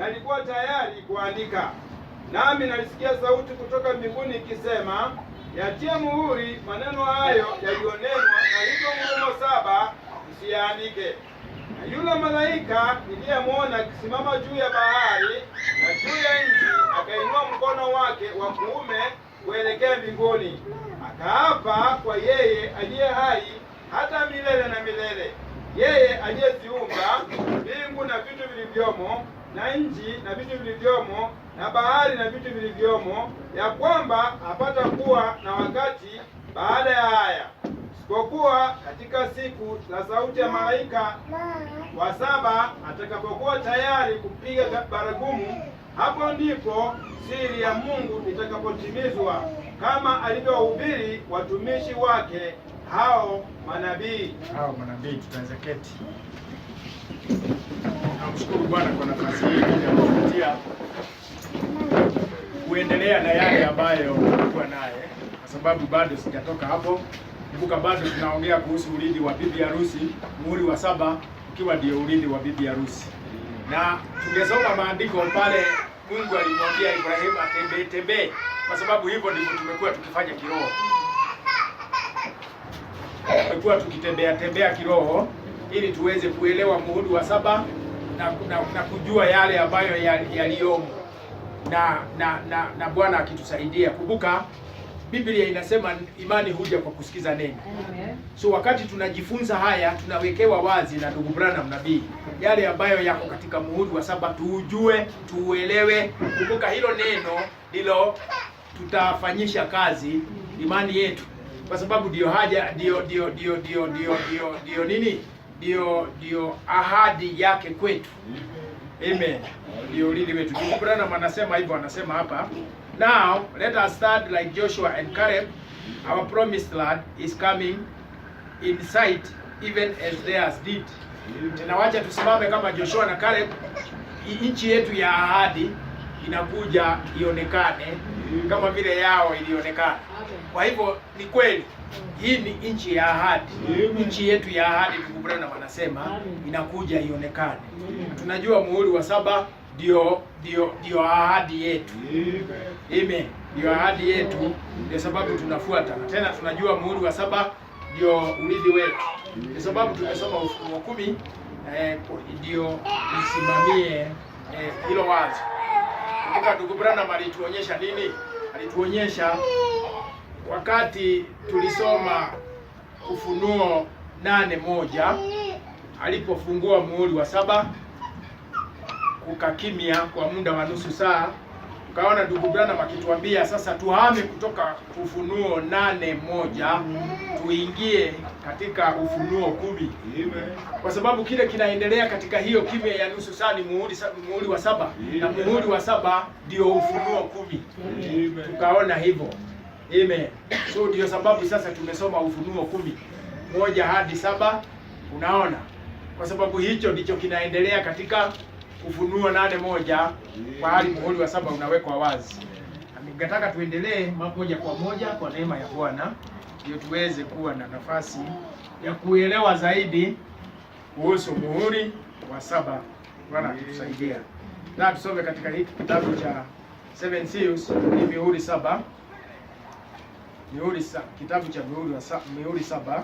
nalikuwa tayari kuandika. Nami nalisikia sauti kutoka mbinguni ikisema, yatie muhuri maneno hayo yaliyonenwa na hizo ngurumo 7, usiyaandike. Na yule malaika niliyemwona akisimama juu ya bahari na juu ya nchi akainua mkono wake wa kuume kuelekea mbinguni, akaapa kwa yeye aliye hai hata milele na milele, yeye aliyeziumba mbingu na vitu vilivyomo, na nchi na vitu vilivyomo, na bahari na vitu vilivyomo, ya kwamba hapata kuwa na wakati baada ya haya, isipokuwa katika siku za sauti ya malaika wa 7 atakapokuwa tayari kupiga baragumu. Hapo ndipo siri ya Mungu itakapotimizwa, kama alivyowahubiri watumishi wake hao manabii. Tutaweza keti. Namshukuru Bwana kwa nafasi hii ya kutupatia kuendelea na yale ambayo tulikuwa naye, kwa sababu bado sijatoka hapo. Kumbuka bado tunaongea kuhusu urithi wa bibi harusi, muhuri wa 7 ukiwa ndio urithi wa bibi harusi. Na tungesoma maandiko pale Mungu alimwambia Ibrahimu atembee, kwa sababu hivyo ndivyo tumekuwa tukifanya kiroho. Tumekuwa tukitembea kiroho ili tuweze kuelewa muhuri wa 7 na kujua yale ambayo yaliyomo na Bwana akitusaidia. Kumbuka Biblia inasema imani huja kwa kusikiza neno. So wakati tunajifunza haya, tunawekewa wazi na ndugu Branham nabii yale ambayo yako katika muhuri wa 7, tuujue, tuuelewe. Kumbuka hilo neno ndilo tutafanyisha kazi imani yetu, kwa sababu ndio haja ndio ahadi yake kwetu. Amen. Ndio urithi wetu. Ndugu Branham anasema hivyo, anasema hapa, now let us start like Joshua and Caleb. Our promised land is coming in sight even as theirs did. Tunawacha tusimame kama Joshua na Caleb. Nchi yetu ya ahadi inakuja ionekane kama vile yao ilionekana. Kwa hivyo ni kweli hii ni nchi ya ahadi. Nchi yetu ya ahadi, ndugu Branham anasema, inakuja ionekane. Tunajua muhuri wa 7 ndio ahadi yetu. Amen. Ndio ahadi yetu, ndio sababu tunafuata. Tena tunajua muhuri wa 7 ndio urithi wetu. Kwa sababu tumesoma Ufunuo 10 ndio isimamie hilo wazo. Kumbuka ndugu Branham alituonyesha nini? Alituonyesha wakati tulisoma Ufunuo 8:1, alipofungua muhuri wa 7 kukakimia kwa muda wa nusu saa. Tukaona ndugu Branham akituambia sasa tuhame kutoka Ufunuo 8:1 tuingie katika Ufunuo 10. Kwa sababu kile kinaendelea katika hiyo kimya ya nusu saa ni muhuri wa 7, na muhuri wa 7 ndio Ufunuo 10. Tukaona hivyo. Amen. So ndio sababu sasa tumesoma Ufunuo 10:1 hadi 7. Unaona? Kwa sababu hicho ndicho kinaendelea katika Ufunuo 8:1 kwa hali muhuri wa 7 unawekwa wazi. Ningetaka tuendelee moja kwa moja kwa neema ya Bwana ndio tuweze kuwa na nafasi ya kuelewa zaidi kuhusu muhuri wa 7. Bwana atusaidie. Na tusome katika hiki kitabu cha Seven Seals, ni mihuri 7. Kitabu cha mihuri 7.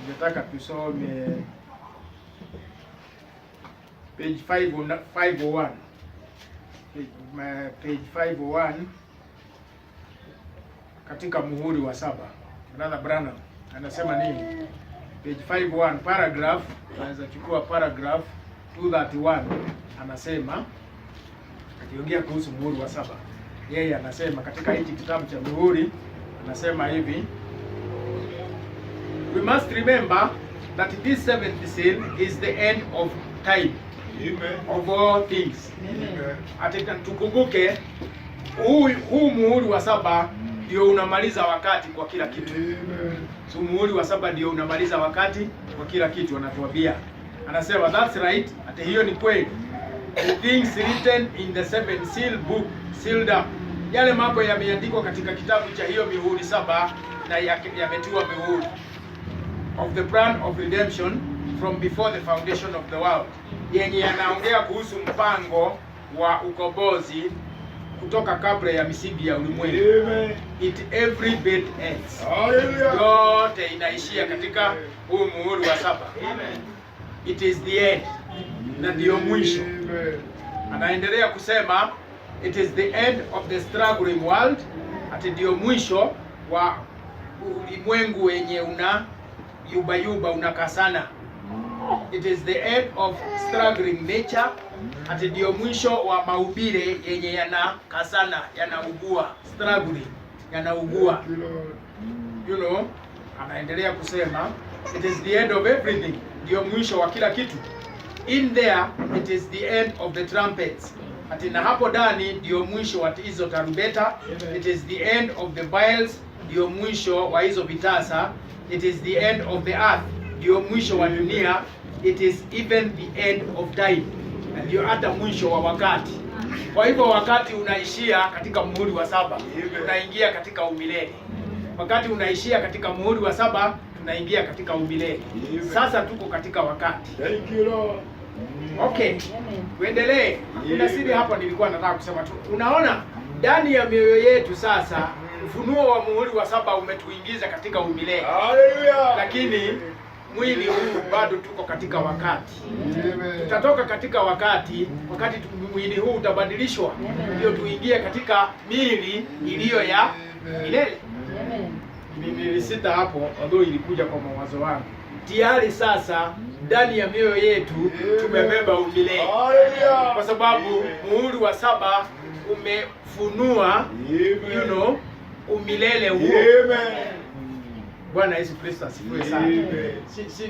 Ningetaka tusome page 501. Page 501 katika muhuri wa 7. Brother Branham anasema nini? Page 501 paragraph, naweza chukua paragraph 231. Anasema akiongea kuhusu muhuri wa 7. Yeye anasema katika hiki kitabu cha muhuri, anasema hivi: we must remember that this 7th seal is the end of time. Amen. Of all things. Amen. Atika tukumbuke huu muhuri wa 7 ndio unamaliza wakati kwa kila kitu. Amen. So muhuri wa 7 ndio unamaliza wakati kwa kila kitu, anatuambia. Anasema that's right, ati hiyo ni kweli. The things written in the 7th seal book sealed up. Yale mambo yameandikwa katika kitabu cha hiyo mihuri 7 na yametiwa mihuri. Of the plan of redemption from before the foundation of the world, yenye yanaongea kuhusu mpango wa ukombozi kutoka kabla ya misingi ya ulimwengu. It every bit ends. Yote inaishia katika huu muhuri wa 7. It is the end, na ndio mwisho. Anaendelea kusema it is the end of the struggling world, ati ndio mwisho wa ulimwengu wenye una yuba unakasana. It is the end of struggling nature, ati ndio mwisho wa maumbile yenye yanakasana, yanaugua, struggling, yanaugua. You know, anaendelea kusema it is the end of everything, ndio mwisho wa kila kitu. In there it is the end of the trumpets, ati na hapo ndani ndio mwisho wa hizo tarumbeta. It is the end of the vials, ndio mwisho wa hizo vitasa. It is the end of the earth, ndio mwisho wa dunia. It is even the end of time, na ndio hata mwisho wa wakati. Kwa hivyo wakati unaishia katika muhuri wa 7, tunaingia katika umilele. Wakati unaishia katika muhuri wa 7, tunaingia katika umilele. Sasa tuko katika wakati. Thank you Lord. Okay, tuendelee. Kuna siri hapa nilikuwa nataka kusema tu. Unaona, ndani ya mioyo yetu sasa ufunuo wa muhuri wa 7 umetuingiza katika umilele. Hallelujah. Lakini mwili huu bado tuko katika wakati. Tutatoka katika wakati mwili huu utabadilishwa, ndio tuingie katika miili iliyo ya milele. Nilisita hapo, although ilikuja kwa mawazo wangu. Tayari sasa ndani ya mioyo yetu tumebeba umilele. Kwa sababu muhuri wa 7 umefunua umilele huo. Bwana Yesu Kristo asifiwe sana.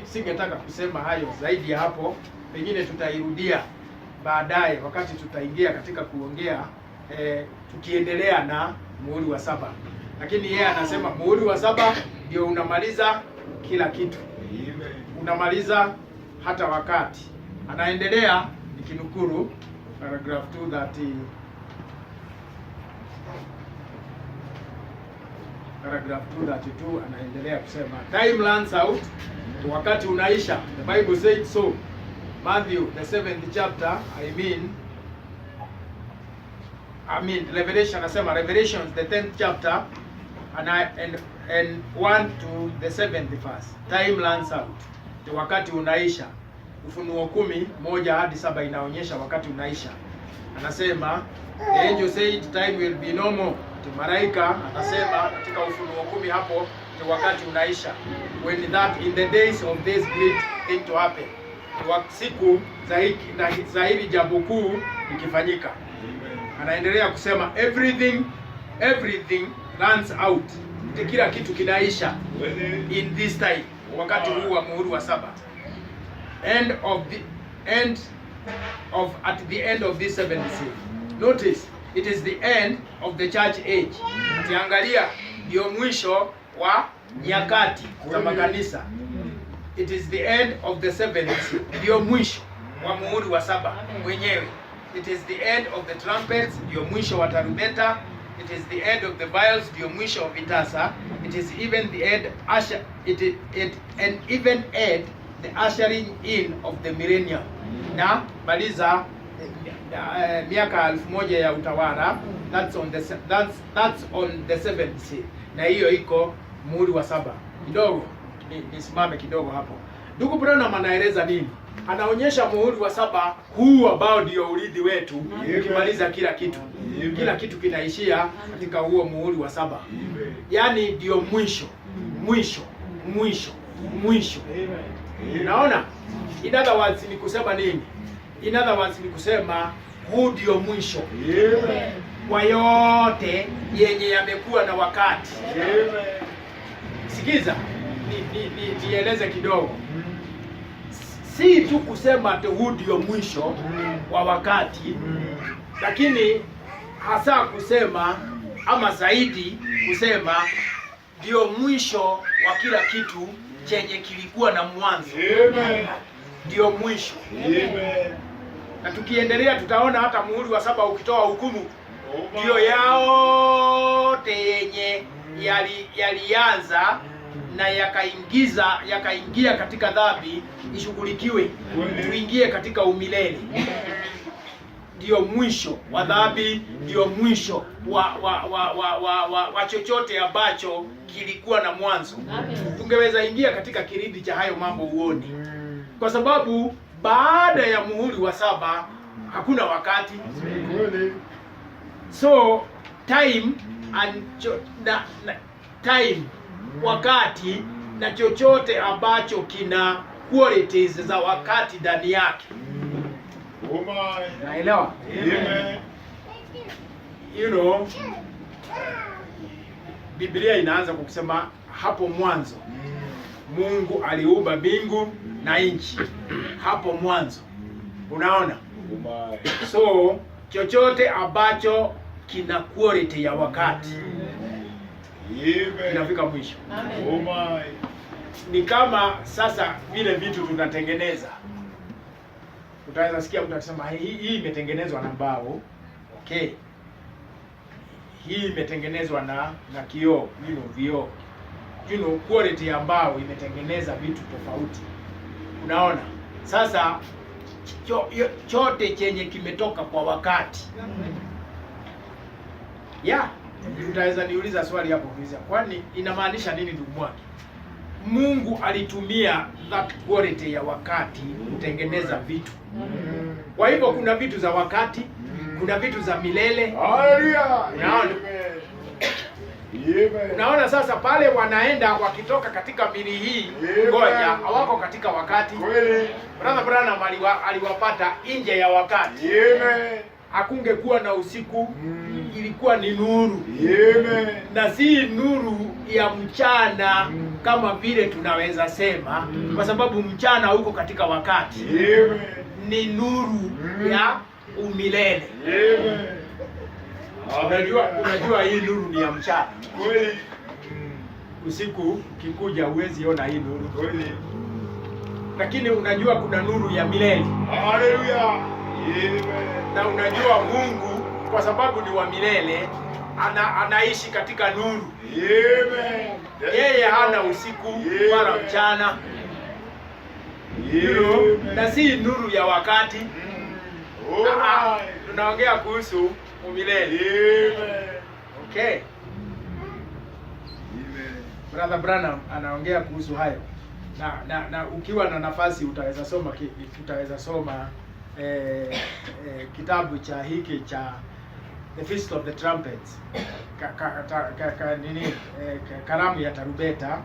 Singetaka kusema hayo zaidi ya hapo, pengine tutairudia baadaye wakati tutaingia katika kuongea tukiendelea na muhuri wa 7. Lakini yeye anasema muhuri wa 7 ndio unamaliza kila kitu. Unamaliza hata wakati. Anaendelea nikinukuru paragraph 230. Paragraph 232 anaendelea kusema time runs out, wakati unaisha. The Bible says so. Matthew the 7th chapter, Revelation anasema, Revelations the 10th chapter and 1 to the 7th verse. Time runs out, wakati unaisha. Ufunuo 10:1 hadi 7 inaonyesha wakati unaisha. Anasema the angel said time will be no more. Malaika anasema katika Ufunuo 10 hapo ni wakati unaisha. When that in the days of this great thing to happen. Siku za hili jambo kuu likifanyika. Anaendelea kusema everything runs out. Kila kitu kinaisha in this time, wakati huu wa muhuri wa 7. At the end of this 7th seal. Notice it is the end of the church age. Ukiangalia ndio mwisho wa nyakati za makanisa. It is the end of the 7th seal. Ndio mwisho wa muhuri wa 7 mwenyewe. It is the end of the trumpets, ndio mwisho wa tarumbeta. It is the end of the vials, ndio mwisho wa vitasa. It is even the end the ushering in of the millennium. Na maliza miaka 1000 ya utawala. That's on the 7th seal. Na hiyo iko muhuri wa 7. Kidogo nisimame kidogo hapo. Ndugu Branham anaeleza nini? Anaonyesha muhuri wa 7 huu ambao ndio urithi wetu, ukimaliza kila kitu. Kila kitu kinaishia katika huo muhuri wa 7. Yaani ndio mwisho. Unaona? In other words ni kusema nini? In other words ni kusema huu ndio mwisho. Kwa yote yenye yamekuwa na wakati. Sikiza, nieleze kidogo. Si tu kusema ati huu ndio mwisho wa wakati, lakini hasa kusema ama zaidi kusema ndio mwisho wa kila kitu chenye kilikuwa na mwanzo. Ndio mwisho. Na tukiendelea tutaona hata muhuri wa 7 ukitoa hukumu, ndio yote yenye yalianza na yakaingia katika dhambi ishughulikiwe, tuingie katika umilele. Ndio mwisho wa dhambi, ndio mwisho wa chochote ambacho kilikuwa na mwanzo. Tungeweza ingia katika kilindi cha hayo mambo uone, kwa sababu baada ya muhuri wa 7 hakuna wakati. So time and time, wakati na chochote ambacho kina qualities za wakati ndani yake. Naelewa? You know, Biblia inaanza kwa kusema hapo mwanzo Mungu aliumba mbingu na nchi. Hapo mwanzo. Unaona? So chochote ambacho kina quality ya wakati inafika mwisho. Ni kama sasa vile vitu tunatengeneza. Utaweza sikia mtu akisema hii imetengenezwa na mbao. Okay. Hii imetengenezwa na kioo, vioo. Quality ya mbao imetengeneza vitu tofauti. Unaona? Sasa chote chenye kimetoka kwa wakati. Utaweza niuliza swali hapo kuuliza, kwani inamaanisha nini ndugu mwake? Mungu alitumia that quality ya wakati kutengeneza vitu. Kwa hivyo kuna vitu za wakati, kuna vitu za milele. Unaona? Unaona sasa pale wanaenda wakitoka katika mili hii, ngoja hawako katika wakati. Brother Branham aliwapata nje ya wakati. Hakungekuwa na usiku, ilikuwa ni nuru. Na si nuru ya mchana kama vile tunaweza sema, kwa sababu mchana uko katika wakati. Ni nuru ya umilele. Unajua hii nuru ni ya mchana. Usiku kikuja huwezi ona hii nuru. Lakini unajua kuna nuru ya milele. Haleluya. Na unajua Mungu kwa sababu ni wa milele anaishi katika nuru. Yeye hana usiku wala mchana. Na si nuru ya wakati. Tunaongea kuhusu umilele. Okay. Brother Branham anaongea kuhusu hayo. Na ukiwa na nafasi utaweza soma kitabu cha hiki cha The Feast of the Trumpets, karamu ya tarubeta,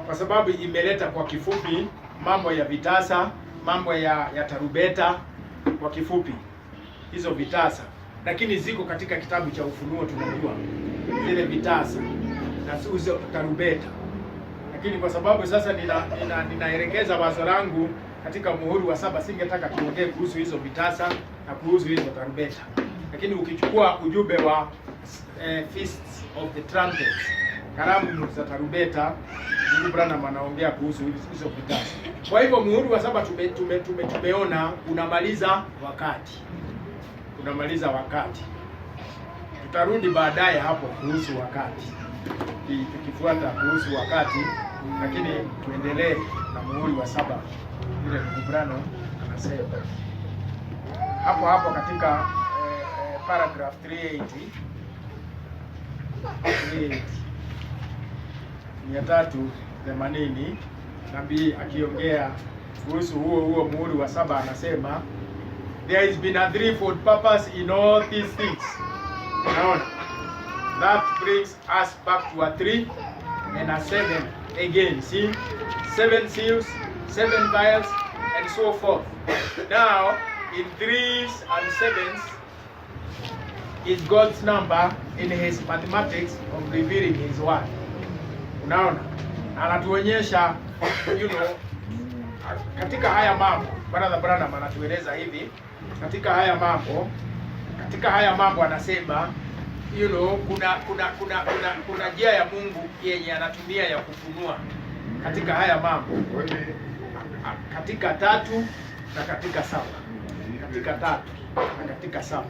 kwa sababu imeleta kwa kifupi mambo ya vitasa, mambo ya tarubeta kwa kifupi, hizo vitasa, lakini ziko katika kitabu cha Ufunuo. Tunajua zile vitasa na hizo tarubeta, lakini kwa sababu sasa ninaelekeza wazo langu katika muhuri wa 7, singetaka tuongee kuhusu hizo vitasa na kuhusu hizo tarubeta. Lakini ukichukua ujumbe wa Feast of the Trumpets, karamu za tarubeta, Ndugu Branham anaongea kuhusu hizo vitasa. Kwa hivyo muhuri wa 7 tumeona unamaliza wakati. Unamaliza wakati. Tutarudi baadaye hapo kuhusu wakati, tukifuata kuhusu wakati, lakini tuendelee na muhuri wa 7 vile Ndugu Branham anasema hapo katika paragraph 380 nabii akiongea kuhusu huo muhuri wa 7 anasema there has been a threefold purpose in all these things. Unaona? That brings us back to a 3 and a 7 again. See? 7 seals, 7 vials, and so forth. Now, in 3s and 7s is God's number in his mathematics of revealing his word. Unaona? Anatuonyesha, katika haya mambo, Brother Branham anatueleza hivi, katika haya mambo anasema, kuna njia ya Mungu yenye anatumia ya kufunua katika haya mambo. Katika 3 na katika 7. Katika 3 na katika 7.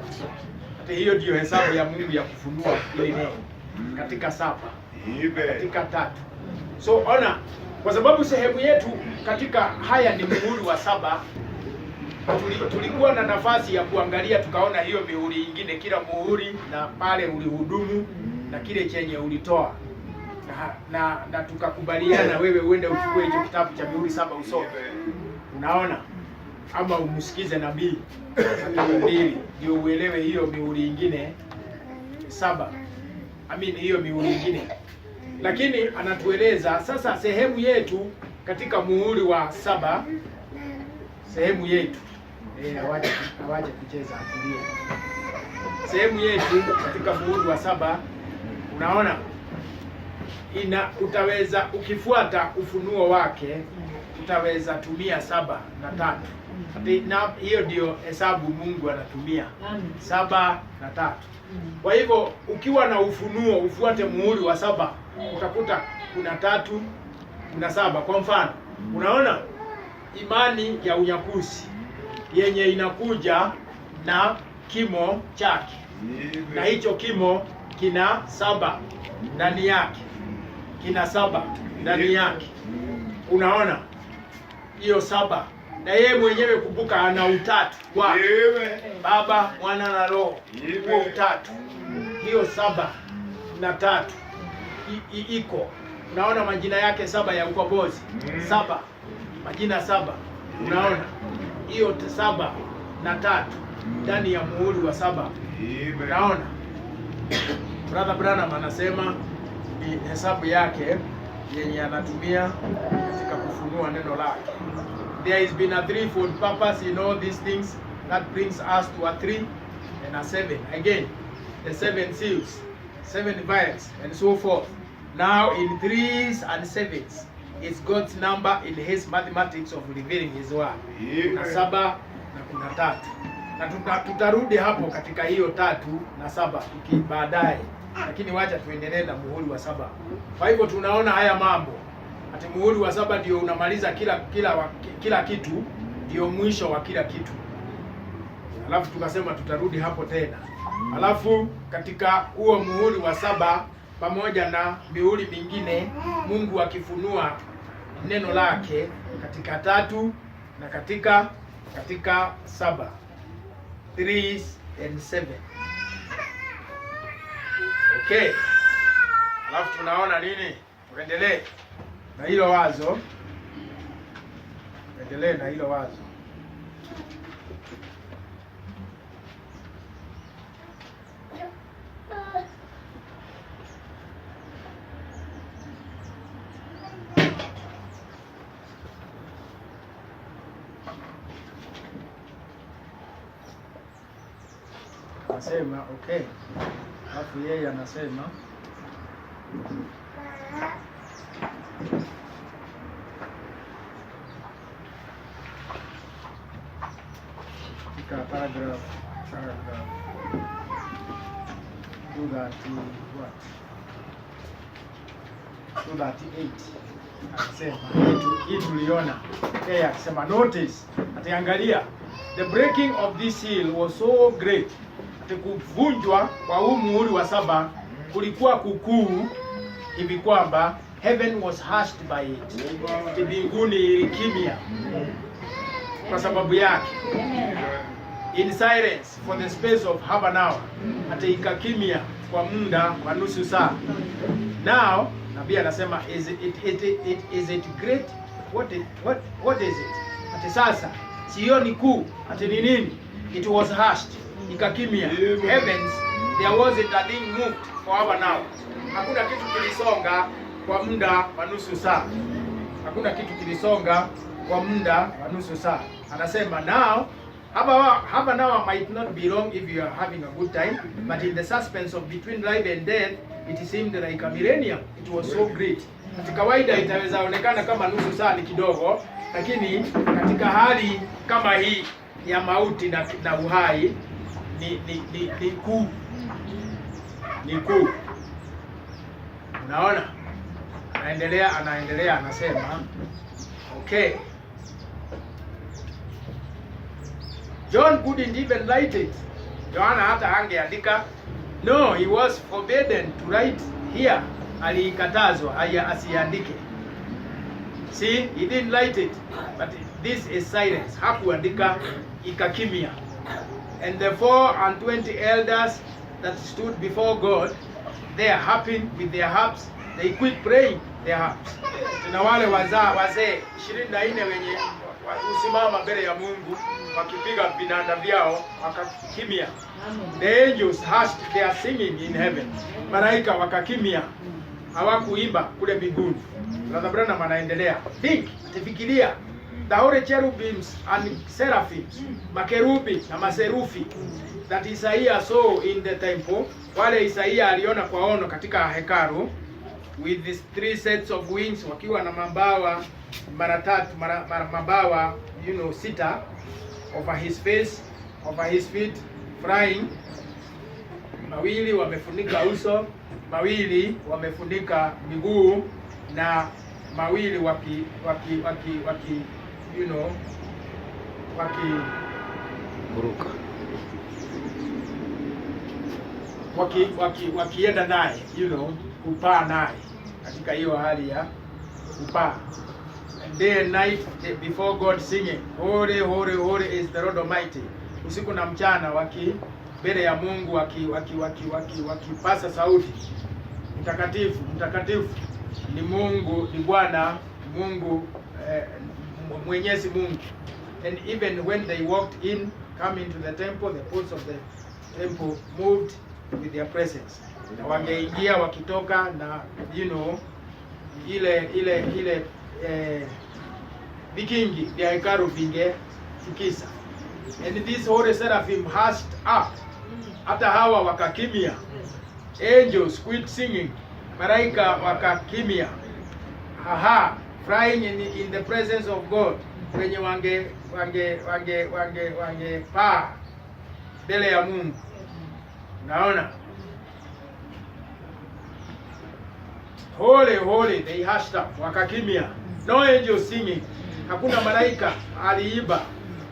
Hata hiyo ndio hesabu ya Mungu ya kufunua ile neno. Katika 7. Katika 3 So ona, kwa sababu sehemu yetu katika haya ni muhuri wa 7, tulikuwa na nafasi ya kuangalia, tukaona hiyo mihuri ingine, kila muhuri na pale ulihudumu na kile chenye ulitoa na tukakubaliana wewe uende uchukue hicho kitabu cha mihuri 7 usome. Unaona, ama umsikize nabii mbili ndio uelewe hiyo mihuri ingine 7. Hiyo mihuri ingine. Lakini anatueleza sasa sehemu yetu katika muhuri wa 7, sehemu yetu hawaje kucheza akilia. Sehemu yetu katika muhuri wa 7, unaona, utaweza ukifuata ufunuo wake utaweza tumia 7 na 3. Na hiyo ndio hesabu Mungu anatumia, 7 na 3. Kwa hivyo ukiwa na ufunuo ufuate muhuri wa 7, utakuta kuna 3, kuna 7. Kwa mfano, unaona imani ya unyakuzi yenye inakuja na kimo chake, na hicho kimo kina 7 ndani yake, kina 7 ndani yake. Unaona hiyo 7, na yeye mwenyewe kumbuka ana utatu kwa Baba, Mwana na Roho, huo utatu. Hiyo 7 na 3 iko, unaona majina yake 7 ya ukombozi, 7 majina 7. Unaona hiyo 7 na 3 ndani ya muhuri wa 7. Unaona Brother Branham anasema ni hesabu yake yenye anatumia katika kufunua neno lake. There has been a threefold purpose in all these things that brings us to a 3 and a 7. Again, the 7 seals, 7 vials, and so forth. Now in 3s and 7s, it's God's number in His mathematics of revealing His word. Kuna 7 na kuna 3, na tutarudi hapo katika hiyo 3 na 7 baadaye, lakini wacha tuendelee na muhuri wa 7. Kwa hivyo tunaona haya mambo, ati muhuri wa 7 ndio unamaliza kila kitu, ndio mwisho wa kila kitu. Alafu tukasema tutarudi hapo tena. Alafu katika huo muhuri wa 7 pamoja na mihuri mingine, Mungu akifunua neno lake katika 3 na katika 7, 3 and 7. Okay. Alafu tunaona nini? Tuendelee na hilo wazo. Anasema okay. Alafu yeye anasema katika paragraph 238 anasema hii tuliona yeye akisema notice, ataangalia the breaking of this seal was so great, kuvunjwa kwa huu muhuri wa 7 kulikuwa kukuu hivi kwamba heaven was hushed by it, mbinguni ilikimya kwa sababu yake, in silence for the space of half an hour, hata ikakimya kwa muda wa nusu saa. Now nabii anasema is it great, what is it? Ati sasa sio ni kuu, ati ni nini? It was hushed, ikakimya. Heavens, there wasn't a thing moved for half an hour. Hakuna kitu kilisonga kwa muda wa nusu saa. Hakuna kitu kilisonga kwa muda wa nusu saa. Anasema now half an hour might not be long if you are having a good time, but in the suspense of between life and death it seemed like a millennium. It was so great. Kawaida itaweza onekana kama nusu saa ni kidogo, lakini katika hali kama hii ya mauti na uhai ni kuu. Ni kuu. Unaona? Anaendelea anasema okay. John couldn't even write it. Yohana hata angeandika. No, he was forbidden to write here. Alikatazwa asiandike. See, he didn't light it, but this is silence. Hakuandika, ikakimia. And the 24 elders that stood before God, they are happy with their harps. They quit praying their harps. Na wale wazee 24 wenye usimama mbele ya Mungu wakipiga vinanda vyao wakakimia. The angels hushed their singing in heaven. Malaika wakakimia, hawakuimba kule mbinguni. Brother Branham anaendelea. Think, fikiria. The holy cherubims and seraphims, makerubi na maserufi that Isaiah saw in the temple, wale Isaiah aliona kwa ono katika hekalu, with these 3 sets of wings, wakiwa na mabawa mabawa 6 over his face, over his feet, flying. Mawili wamefunika uso, mawili wamefunika miguu, na mawili waki wakienda naye, kupaa naye katika hiyo hali ya kupaa. And day and night before God singing, holy, holy, holy is the Lord Almighty. Usiku na mchana mbele ya Mungu wakipasa sauti, mtakatifu, mtakatifu ni Mungu, ni Bwana Mungu, Mwenyezi Mungu. And even when they walked in, come into the temple, the posts of the temple moved with their presence. Na wangeingia wakitoka, na ile vikingi vya hekalu vingetikisa. And this holy seraphim hushed up, hata hawa wakakimia. Angels quit singing, malaika wakakimia. Flying in the presence of God, wenye wange paa mbele ya Mungu. Naona holy, holy, they hushed up, wakakimia. No angel singing, hakuna malaika aliimba.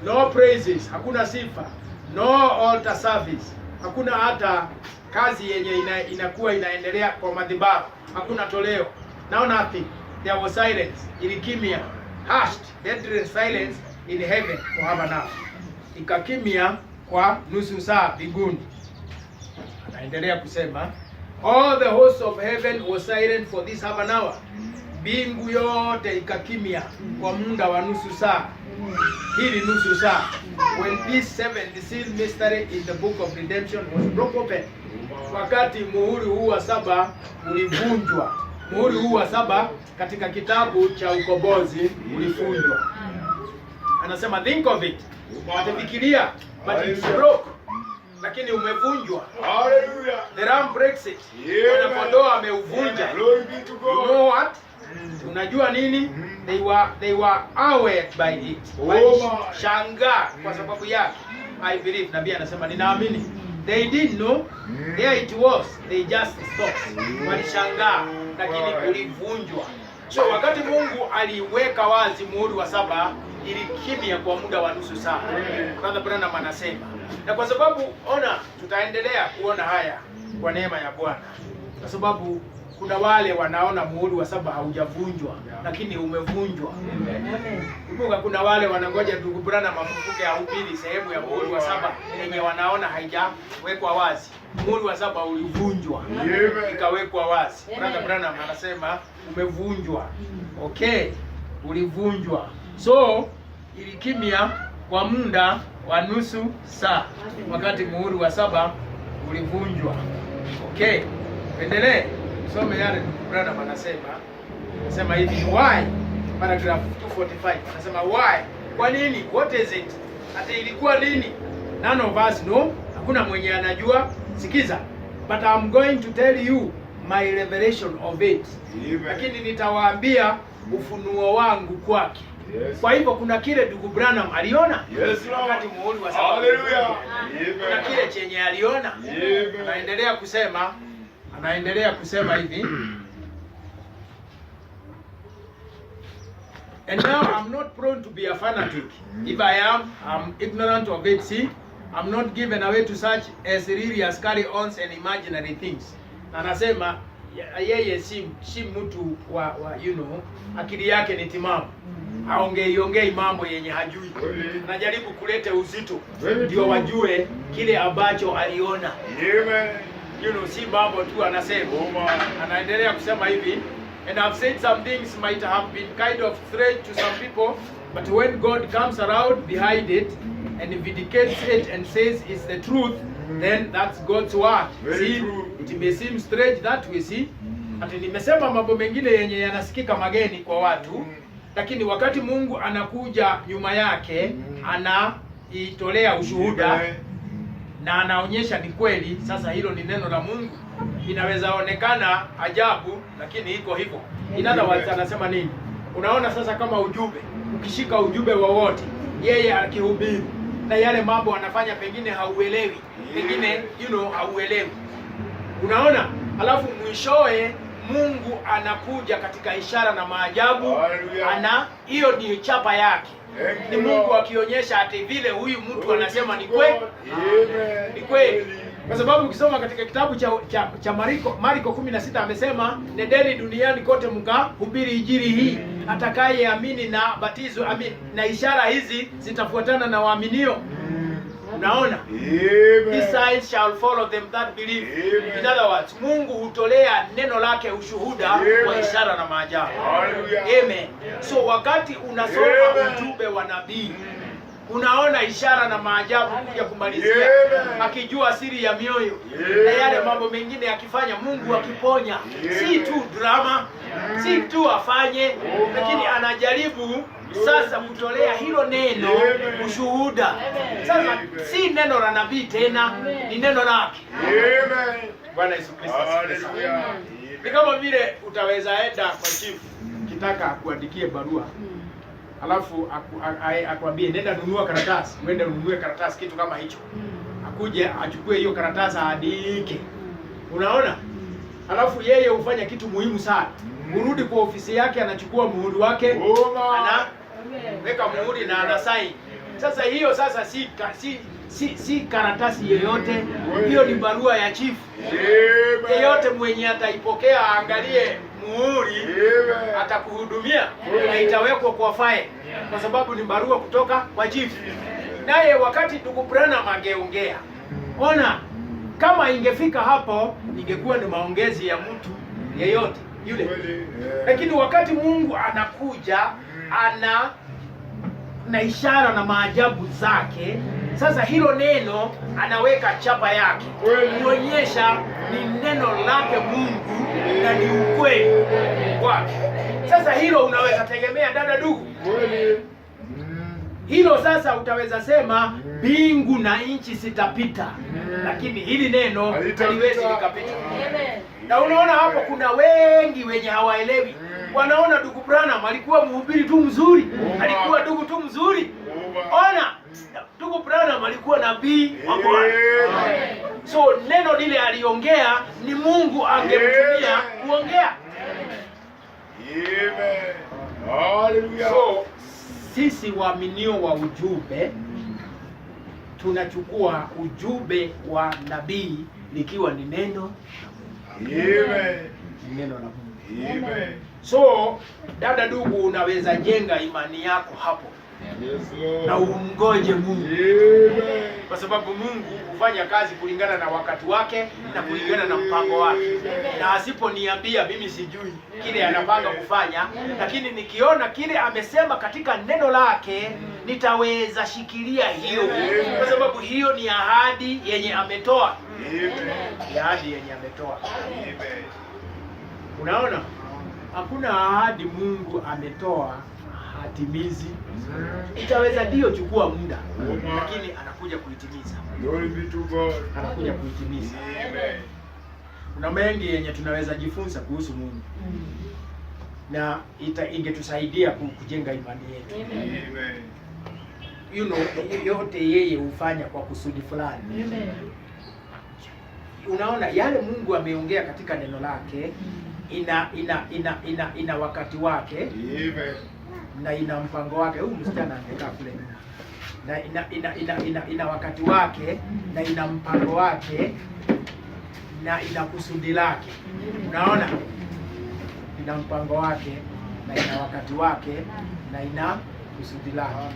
No praises, hakuna sifa. No altar service, hakuna hata kazi yenye inakuwa inaendelea kwa madhabahu, hakuna toleo. Now nothing. There was silence, ilikimia, hushed, deadly silence in heaven for half an hour. Ikakimia kwa nusu saa mbinguni. Anaendelea kusema, all the hosts of heaven was silent for this half an hour. Mbingu yote ikakimia kwa muda wa nusu saa. Hili nusu saa. When this 7th seal mystery in the book of redemption was broke open. Wakati muhuri huu wa 7 ulivunjwa. Muhuri huu wa 7 katika kitabu cha ukombozi ulivunjwa. Anasema think of it. Atafikiria, but it's broke. Lakini umevunjwa. Hallelujah. The ram breaks it. Mwana-kondoo ameuvunja. Glory be to God. You know what? Unajua nini? They were awed by it. Shangaa kwa sababu yake. I believe, nabii anasema ninaamini. They didn't know. There it was. They just stopped. Walishangaa, lakini ulivunjwa. So wakati Mungu aliweka wazi muhuri wa 7, ilikimia kwa muda wa nusu saa. Brother Branham anasema. Na kwa sababu tutaendelea kuona haya kwa neema ya Bwana. Kwa sababu kuna wale wanaona muhuri wa 7 haujavunjwa, lakini umevunjwa. Kumbuka kuna wale wanangoja ndugu Branham afufuke ahubiri sehemu ya muhuri wa 7 yenye wanaona haijawekwa wazi. Muhuri wa 7 ulivunjwa, ikawekwa wazi. Brother Branham anasema umevunjwa. Okay, ulivunjwa. So ilikimia kwa muda wa nusu saa wakati muhuri wa 7 ulivunjwa. Okay, endelee. Some yale Branham anasema hivi, why? Paragraph 245 anasema why? Kwa nini? What is it? Hata ilikuwa nini? None of us know. Hakuna mwenye anajua. Sikiza. But I'm going to tell you my revelation of it. Lakini nitawaambia ufunuo wangu kwake. Yes. Kwa hivyo kuna kile ndugu Branham aliona. Yes, wakati muhuri wa 7. Hallelujah. Kuna kile chenye aliona. Anaendelea kusema hivi. And now I'm not prone to be a fanatic. If I am, I'm ignorant of it. See, I'm not given away to such as really as carry-ons and imaginary things. Anasema yeye si mtu wa akili yake ni timamu. Haongei mambo yenye hajui. Najaribu kuleta uzito ndio wajue kile ambacho aliona. Si mambo tu anasema. Anaendelea kusema hivi, and I've said some things might have been kind of threat to some people, but when God comes around behind it and vindicates it and says it's the truth, then that's God's word. See, it may seem strange that we see. Ati nimesema mambo mengine yenye yanasikika mageni kwa watu, lakini wakati Mungu anakuja nyuma yake, anaitolea ushuhuda na anaonyesha ni kweli. Sasa hilo ni neno la Mungu. Inaweza onekana ajabu, lakini iko hivyo. In other words, anasema nini? Unaona sasa, kama ujumbe, ukishika ujumbe wowote, yeye akihubiri na yale mambo anafanya, pengine hauelewi, pengine hauelewi, unaona, alafu mwishoe Mungu anakuja katika ishara na maajabu. Hiyo ni chapa yake. Ni Mungu akionyesha ati vile huyu mtu anasema ni kweli. Ni kweli. Kwa sababu ukisoma katika kitabu cha Marko 16 amesema, nendeni duniani kote mkahubiri injili hii, atakayeamini na batizo na ishara hizi zitafuatana na waaminio. Unaona? These signs shall follow them that believe. In other words, Mungu hutolea neno lake ushuhuda wa ishara na maajabu. Amen. So wakati unasoma ujumbe wa nabii, unaona ishara na maajabu kuja kumalizia, akijua siri ya mioyo na yale mambo mengine akifanya, Mungu akiponya. Si tu drama, si tu afanye, lakini anajaribu sasa kutolea hilo neno ushuhuda. Sasa si neno la nabii tena, ni neno lake. Bwana Yesu Kristo. Ni kama vile utaweza enda kwa chief kitaka kuandikie barua, alafu akwambie nenda nunua karatasi, uende ununue karatasi, kitu kama hicho. Akuje achukue hiyo karatasi aandike. Unaona? Alafu yeye hufanya kitu muhimu sana. Urudi kwa ofisi yake, anachukua muhuri wake, anaweka muhuri na anasaini. Sasa hiyo sasa si karatasi yoyote, hiyo ni barua ya chief. Yeyote mwenye ataipokea aangalie muhuri, atakuhudumia na itawekwa kwa file, kwa sababu ni barua kutoka kwa chief. Naye wakati ndugu Branham angeongea, ona kama ingefika hapo, ingekuwa ni maongezi ya mtu yeyote yule. Lakini wakati Mungu anakuja na ishara na maajabu zake, sasa hilo neno anaweka chapa yake, kuonyesha ni neno lake Mungu na ni ukweli wake. Sasa hilo unaweza tegemea, dada ndugu, hilo sasa utaweza sema mbingu na nchi sitapita, lakini hili neno haliwezi likapita. Na unaona hapo kuna wengi wenye hawaelewi. Wanaona ndugu Branham alikuwa mhubiri tu mzuri, alikuwa ndugu tu mzuri. Ona, ndugu Branham alikuwa nabii wa Bwana. So neno lile aliongea ni Mungu angemtumia kuongea. Hallelujah. So sisi waaminio wa ujumbe tunachukua ujumbe wa nabii likiwa ni neno. Neno la Mungu. Amen. So dada ndugu, unaweza jenga imani yako hapo. Na umngoje Mungu. Kwa sababu Mungu hufanya kazi kulingana na wakati wake na kulingana na mpango wake. Na asiponiambia mimi sijui kile anapanga kufanya, lakini nikiona kile amesema katika neno lake, nitaweza shikilia hiyo, kwa sababu hiyo ni ahadi yenye ametoa. Ni ahadi yenye ametoa. Unaona? Hakuna ahadi Mungu ametoa hatimizi. Itaweza ndio chukua muda, lakini anakuja kuitimiza. Glory be to God. Anakuja kuitimiza. Amen. Kuna mengi yenye tunaweza jifunza kuhusu Mungu. Na ingetusaidia kujenga imani yetu. Amen. Yote yeye hufanya kwa kusudi fulani. Amen. Unaona yale Mungu ameongea katika neno lake ina wakati wake. Amen. Na ina mpango wake. Huyu msichana angekaa kule nyuma. Na ina wakati wake na ina mpango wake na ina kusudi lake. Unaona, ina mpango wake na ina wakati wake na ina kusudi lake.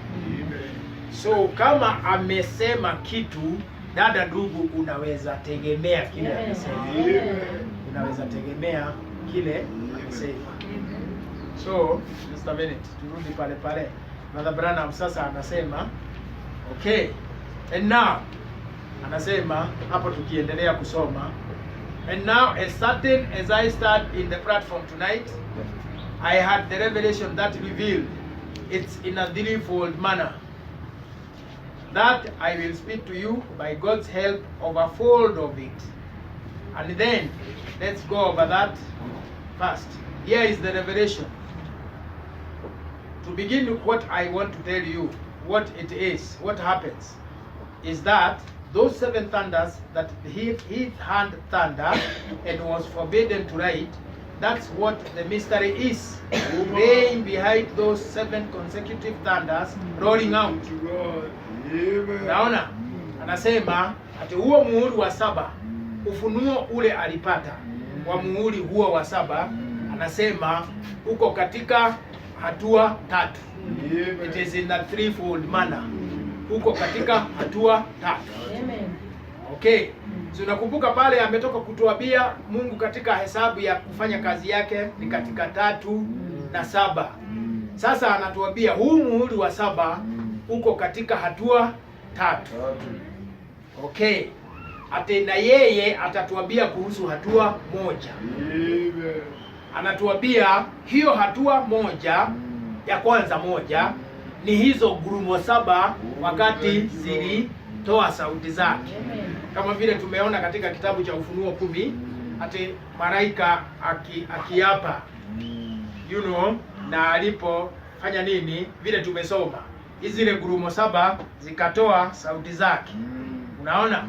So kama amesema kitu, dada, ndugu, unaweza tegemea kile amesema. Unaweza tegemea kile amesema. So just a minute, turudi pale pale. Brother Branham sasa anasema okay, and now anasema hapo, tukiendelea kusoma, and now as certain as I stand in the platform tonight, I had the revelation that revealed it's in a threefold manner that I will speak to you by God's help of a fold of it. And then let's go over that first. Here is the revelation. To begin with, what I want to tell you, what it is, what happens, is that those 7 thunders that he hand thunder and was forbidden to write, that's what the mystery is. Laying behind those 7 consecutive thunders rolling out. Naona anasema ati huo muhuri wa 7, ufunuo ule alipata wa muhuri huo wa 7, anasema uko katika hatua 3. It is in a threefold manner. Uko katika hatua 3. Okay. So nakumbuka pale ametoka kutuambia Mungu katika hesabu ya kufanya kazi yake ni katika 3 na 7. Sasa anatuambia huu muhuri wa 7 uko katika hatua 3. Okay. Ate na yeye atatuambia kuhusu hatua 1. Anatuambia hiyo hatua 1 ya kwanza 1 ni hizo ngurumo 7 wakati zilitoa sauti zake. Kama vile tumeona katika kitabu cha Ufunuo 10, ati malaika akiapa, you know, na alipofanya nini, vile tumesoma hizi ile ngurumo 7 zikatoa sauti zake. Unaona?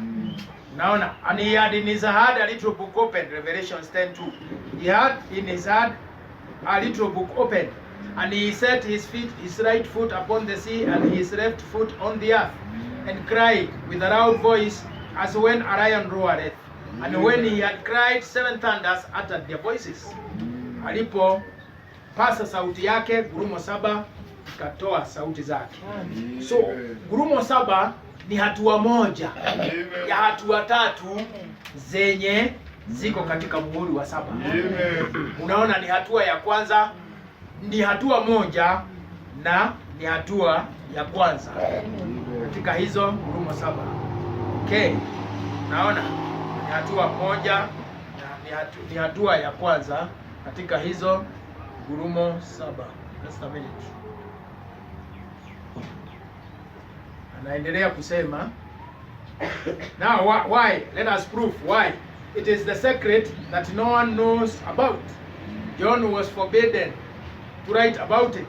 And he had in his hand a little book open, Revelations 10:2. He had in his hand a little book open, and he set his right foot upon the sea and his left foot on the earth, and cried with a loud voice as when a lion roareth. And when he had cried, 7 thunders uttered their voices. Alipo pasa sauti yake, ngurumo 7 ikatoa sauti zake. So ngurumo 7 ni hatua 1 ya hatua 3 zenye ziko katika muhuri wa 7. Unaona, ni hatua ya kwanza, ni hatua 1 na ni hatua ya kwanza katika hizo ngurumo 7. Okay. Naona ni hatua 1 na ni hatua ya kwanza katika hizo ngurumo 7. Just a minute. Anaendelea kusema, now why? Let us prove why. It is the secret that no one knows about. John was forbidden to write about it,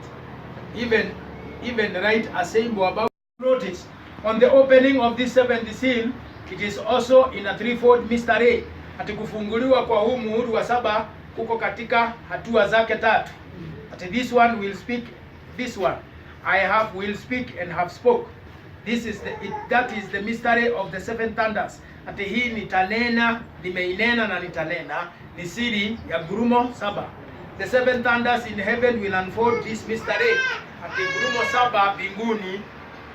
even write a symbol about it. Notice on the opening of this 7th seal, it is also in a threefold mystery. Ati kufunguliwa kwa huu muhuri wa 7 kuko katika hatua zake 3. Ati this one will speak, this one will speak and have spoke. That is the mystery of the 7 thunders. Ati hii nitanena, nimeinena na nitanena, ni siri ya ngurumo 7. The 7 thunders in heaven will unfold this mystery. Ati ngurumo 7 mbinguni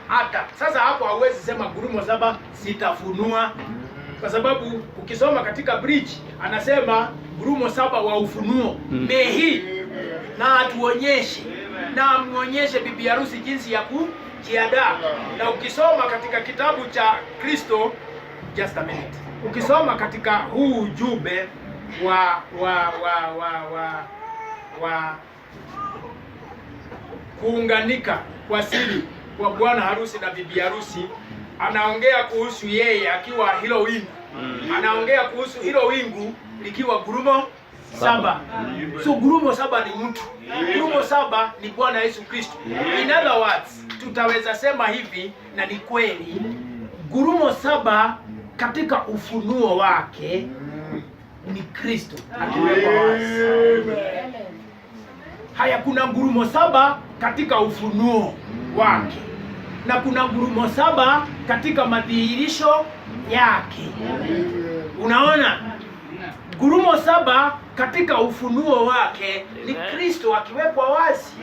hata. Sasa hapo hauwezi sema ngurumo 7 sitafunua, kwa sababu ukisoma katika bridge anasema ngurumo 7 wa ufunuo. Mehi na atuonyeshe na muonyeshe bibi harusi jinsi ya kujiandaa. Na ukisoma katika kitabu cha Kristo, just a minute, ukisoma katika huu ujumbe wa kuunganika kwa siri kwa bwana harusi na bibi harusi, anaongea kuhusu yeye akiwa hilo wingu. Anaongea kuhusu hilo wingu likiwa ngurumo 7. So ngurumo 7 ni mtu. Ngurumo 7 ni Bwana Yesu Kristo. In other words, tutaweza sema hivi, na ni kweli, ngurumo 7 katika ufunuo wake ni Kristo akiwekwa wazi. Haya, kuna ngurumo 7 katika ufunuo wake na kuna ngurumo 7 katika madhihirisho yake. Unaona? Ngurumo 7 katika ufunuo wake ni Kristo akiwekwa wazi,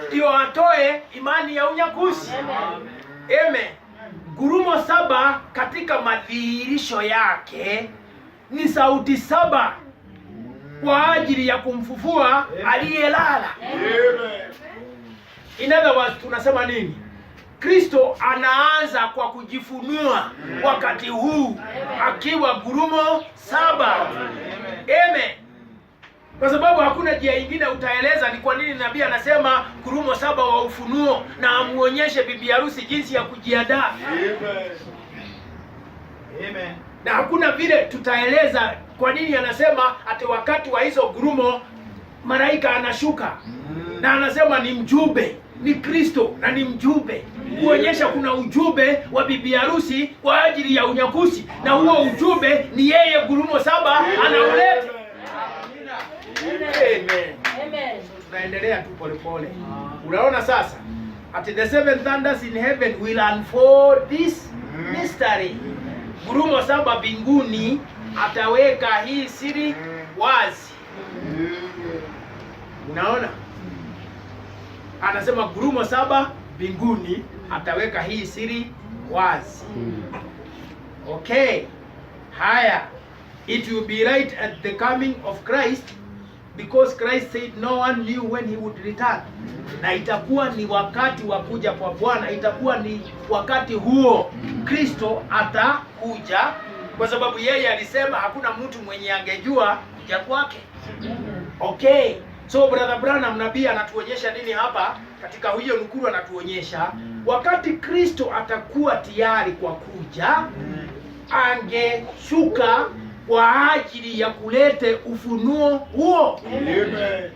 ndio atoe imani ya unyakuzi. Amen. Ngurumo 7 katika madhihirisho yake ni sauti 7 kwa ajili ya kumfufua aliyelala. In other words, tunasema nini? Kristo anaanza kwa kujifunua wakati huu akiwa ngurumo 7. Amen. Kwa sababu hakuna njia nyingine utaeleza ni kwa nini nabii anasema ngurumo 7 wa ufunuo, na amuonyeshe bibi harusi jinsi ya kujiandaa. Amen. Na hakuna vile tutaeleza kwa nini anasema ati wakati wa hizo ngurumo malaika anashuka na anasema ni mjumbe, ni Kristo na ni mjumbe, kuonyesha kuna ujumbe wa bibi harusi kwa ajili ya unyakuzi, na huo ujumbe ni yeye ngurumo 7 anauleta. Amen. Amen. Tunaendelea tu polepole. Unaona sasa, at the seven thunders in heaven will unfold this mystery. Ngurumo 7 mbinguni ataweka hii siri wazi. Unaona? Anasema ngurumo 7 mbinguni ataweka hii siri wazi. Okay. Haya. It will be right at the coming of Christ, because Christ said no one knew when he would return. Na itakuwa ni wakati wa kuja kwa Bwana, itakuwa ni wakati huo Kristo atakuja, kwa sababu yeye alisema hakuna mtu mwenye angejua kuja kwake. Okay. So brother Branham nabii anatuonyesha nini hapa katika hiyo nukuru? Anatuonyesha wakati Kristo atakuwa tayari kwa kuja, angeshuka kwa ajili ya kulete ufunuo huo. Amen.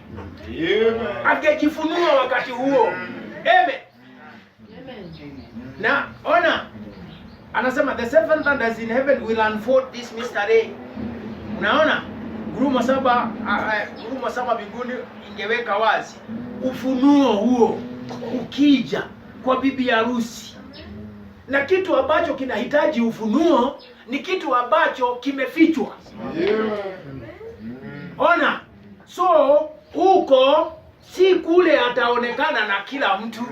Angejifunua wakati huo. Amen. Na ona, anasema the seven thunders in heaven will unfold this mystery. Unaona? Ngurumo 7 mbinguni ingeweka wazi ufunuo huo ukija kwa bibi harusi. Na kitu ambacho kinahitaji ufunuo ni kitu ambacho kimefichwa. Ona, so huko si kule ataonekana na kila mtu.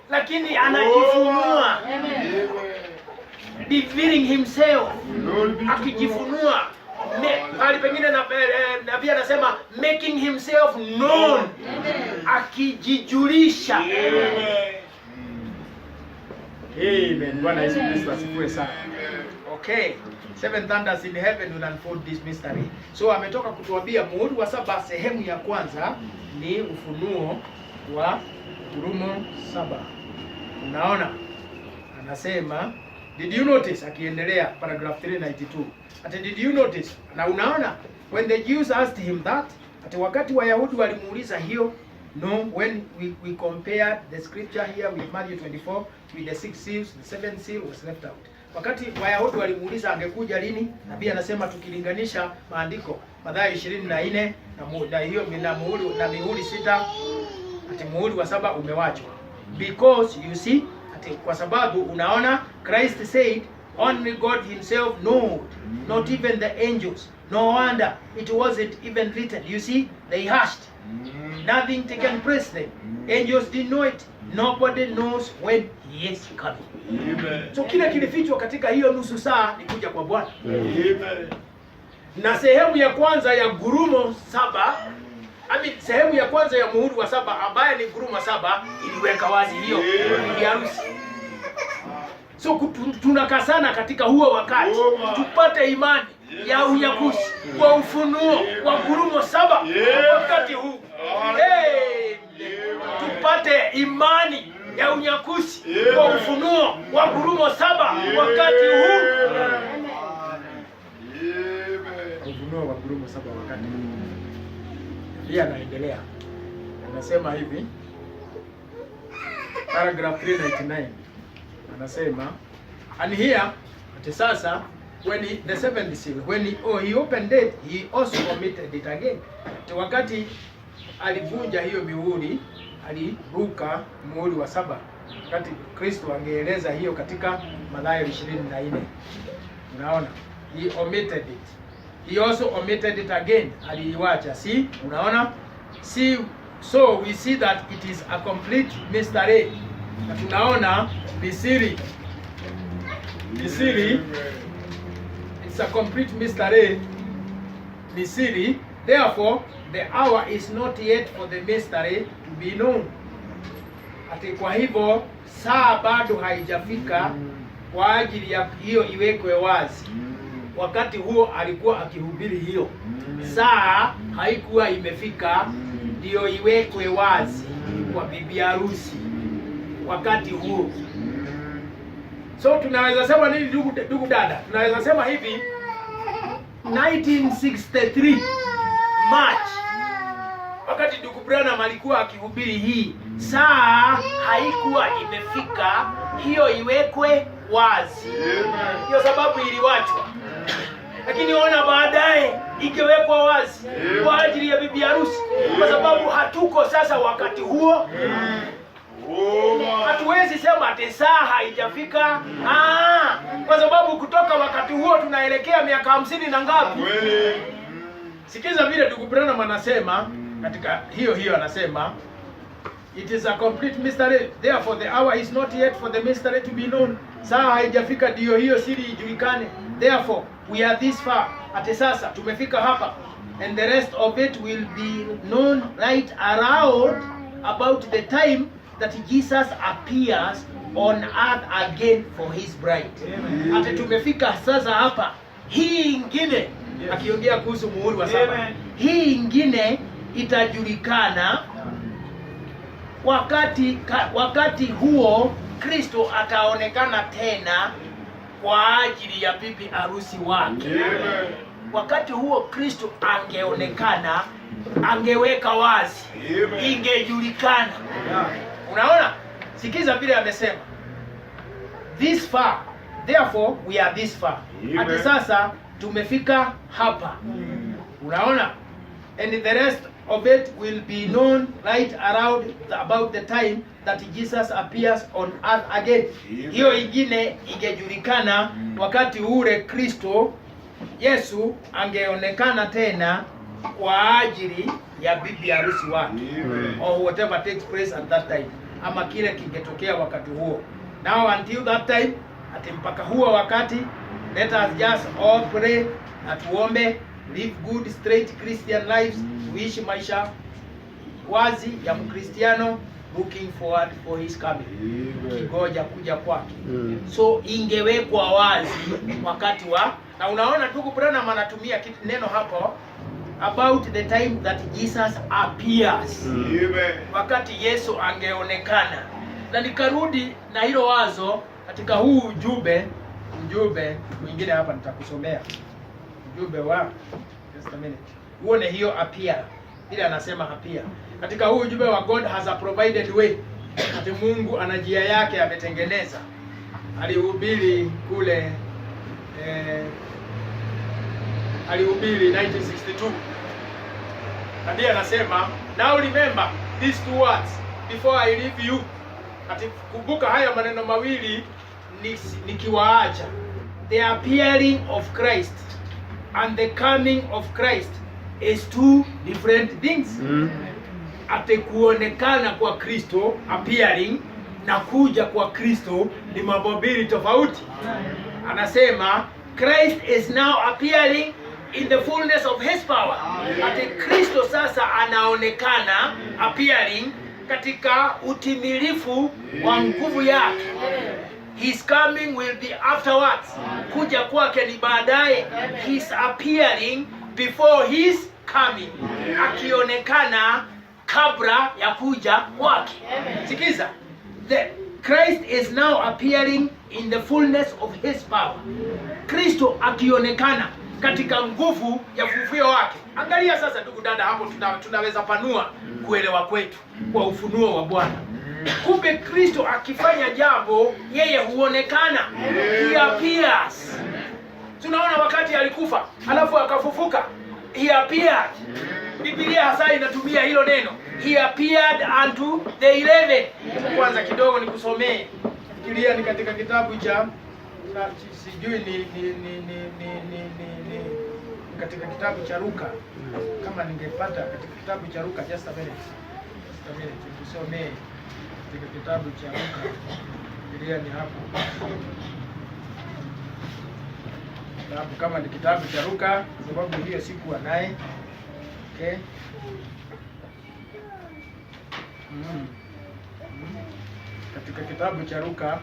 Lakini anajifunua. Revealing himself. Akijifunua. Hali pengine nabii anasema making himself known. Akijijulisha. Amen. Bwana Yesu Kristo asifiwe sana. Okay. Seven thunders in heaven will unfold this mystery. So ametoka kutuambia muhuri wa 7 sehemu ya kwanza ni ufunuo wa ngurumo 7. Unaona? Anasema, did you notice, akiendelea paragraph 392. Ati did you notice? Na unaona, when the Jews asked him that, ati wakati Wayahudi walimuuliza hiyo, no, when we compared the scripture here with Matthew 24 with the 6 seals, the 7th seal was left out. Wakati Wayahudi walimuuliza angekuja lini, nabii anasema tukilinganisha maandiko Mathayo 24 na hiyo na mihuri 6, ati muhuri wa 7 umewachwa. Because you see, ati kwa sababu unaona Christ said only God himself knowed, not even the angels. No wonder it wasn't even written. You see, they hushed. Nothing taken place then. Angels didn't know it. Nobody knows when he is coming. Amen. So kile kilifichwa katika hiyo nusu saa ni kuja kwa Bwana. Amen. Na sehemu ya kwanza ya ngurumo 7, sehemu ya kwanza ya muhuri wa 7 ambaye ni ngurumo 7 iliweka wazi hiyo bibi harusi. So tunakasana katika huo wakati tupate imani ya unyakuzi kwa ufunuo wa ngurumo 7 wakati huu. Tupate imani ya unyakuzi kwa ufunuo wa ngurumo 7 wakati huu. Ufunuo wa ngurumo 7 wakati huu. Pia anaendelea. Anasema hivi. Paragraph 399. Anasema, and here ati sasa when the 7th seal, when he opened it, he also committed it again. Wakati alivunja hiyo mihuri, aliruka muhuri wa 7. Wakati Kristo angeeleza hiyo katika Mathayo 24. Unaona? he omitted it. He also omitted it again. Aliiwacha. See? Unaona? See, so we see that it is a complete mystery. Na tunaona ni siri. Ni siri. It's a complete mystery. Ni siri. Therefore, the hour is not yet for the mystery to be known. Ati kwa hivyo saa bado haijafika kwa ajili ya hiyo iwekwe wazi. Wakati huo alikuwa akihubiri hiyo. Saa haikuwa imefika ndio iwekwe wazi kwa bibi harusi wakati huo. So tunaweza sema nini ndugu dada? Tunaweza sema hivi 1963 March, wakati ndugu Branham alikuwa akihubiri hii, saa haikuwa imefika hiyo iwekwe wazi. Hiyo sababu iliwachwa. Lakini ona baadaye ingewekwa wazi kwa ajili ya bibi harusi, kwa sababu hatuko sasa wakati huo. Hatuwezi sema ati saa haijafika. Kwa sababu kutoka wakati huo tunaelekea miaka 50 na ngapi? Sikiza vile ndugu Branham anasema katika hiyo anasema it is a complete mystery, therefore the hour is not yet for the mystery to be known. Saa haijafika ndio hiyo siri ijulikane. Therefore we are this far. Ati sasa tumefika hapa, and the rest of it will be known right around about the time that Jesus appears on earth again for his bride. Ati tumefika sasa hapa. Hii ingine akiongea kuhusu muhuri wa saba. Hii ingine itajulikana wakati huo Kristo ataonekana tena kwa ajili ya bibi harusi wake. Wakati huo Kristo angeonekana, angeweka wazi, ingejulikana. Unaona? Sikiza vile amesema. This far, therefore we are this far. Hadi sasa tumefika hapa. Unaona? And the rest of it will be known right around about the time that Jesus appears on earth again. Hiyo ingine ingejulikana wakati ule Kristo Yesu angeonekana tena kwa ajili ya bibi harusi wake. Or whatever takes place at that time. Ama kile kingetokea wakati huo. Now until that time, ati mpaka huo wakati, let us just all pray na tuombe, live good straight Christian lives, tuishi maisha wazi ya Mkristiano, looking forward for his coming. Kingoja kuja kwake. So ingewekwa wazi wakati wa, na unaona ndugu Branham anatumia neno hapo about the time that Jesus appears. Wakati Yesu angeonekana. Na nikarudi na hilo wazo katika huu ujumbe mwingine hapa nitakusomea. Ujumbe wa just a minute. Uone hiyo appear. Ile anasema appear. Katika huu ujumbe wa God has a provided way. Ati Mungu ana njia yake ametengeneza. Alihubiri kule alihubiri 1962. Na ndiye anasema, now remember these two words before I leave you. Ati kumbuka haya maneno mawili nikiwaacha. The appearing of Christ and the coming of Christ is two different things. Ati kuonekana kwa Kristo, appearing, na kuja kwa Kristo ni mambo mbili tofauti. Anasema Christ is now appearing in the fullness of his power. Ati Kristo sasa anaonekana, appearing, katika utimilifu wa nguvu yake. His coming will be afterwards. Kuja kwake ni baadaye. His appearing before his coming. Akionekana kabla ya kuja kwake. Sikiza. The Christ is now appearing in the fullness of his power. Kristo akionekana katika nguvu ya ufufio wake. Angalia sasa ndugu dada, hapo tunaweza panua kuelewa kwetu kwa ufunuo wa Bwana. Kumbe Kristo akifanya jambo, yeye huonekana. He appears. Tunaona wakati alikufa, alafu akafufuka. He appeared. Biblia hasa inatumia hilo neno. He appeared unto the 11. Kwanza kidogo nikusomee. Fikiria ni katika kitabu cha sijui ni katika kitabu cha Luka, kama ningepata katika kitabu cha Luka, just a minute, tusomee katika kitabu cha Luka. Biblia ni hapo. Sababu kama ni kitabu cha Luka, sababu hiyo sikuwa naye. Okay. Katika kitabu cha Luka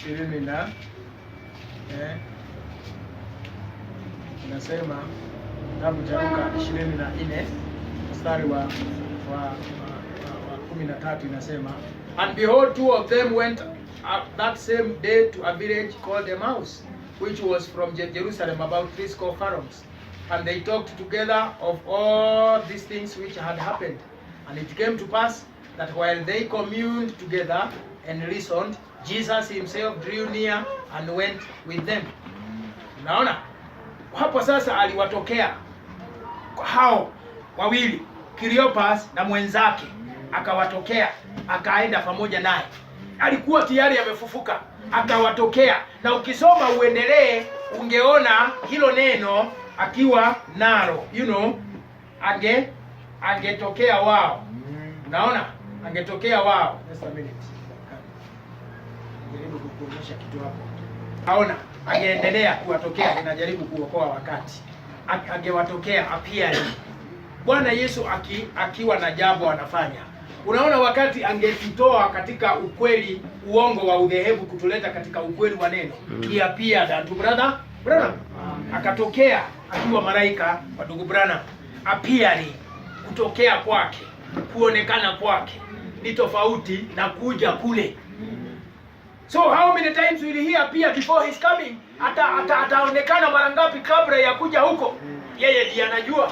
20 na inasema, kitabu cha Luka 24 mstari wa 13 inasema, and behold, two of them went up that same day to a village called Emmaus, which was from Jerusalem about 80 furlongs. And they talked together of all these things which had happened. And it came to pass that while they communed together and listened, Jesus himself drew near and went with them. Unaona? Hapo sasa aliwatokea hao wawili, Cleopas na mwenzake, akawatokea, akaenda pamoja naye. Alikuwa tayari amefufuka, akawatokea. Na ukisoma uendelee, ungeona hilo neno akiwa nalo, angetokea wao. Unaona? Angetokea wao. Just a minute. Jaribu kukuonyesha kitu hapo. Aona, angeendelea kuwatokea, ninajaribu kuokoa wakati. Angewatokea apia. Bwana Yesu akiwa na jambo anafanya. Unaona, wakati angetutoa katika ukweli, uongo wa udhehebu kutuleta katika ukweli wa neno. Kiapia da tu brother. Akatokea akiwa malaika wa ndugu Branham. Appearing, kutokea kwake, kuonekana kwake ni tofauti na kuja kule. So how many times will he appear before his coming? Ataonekana mara ngapi kabla ya kuja huko? Yeye ndiye anajua.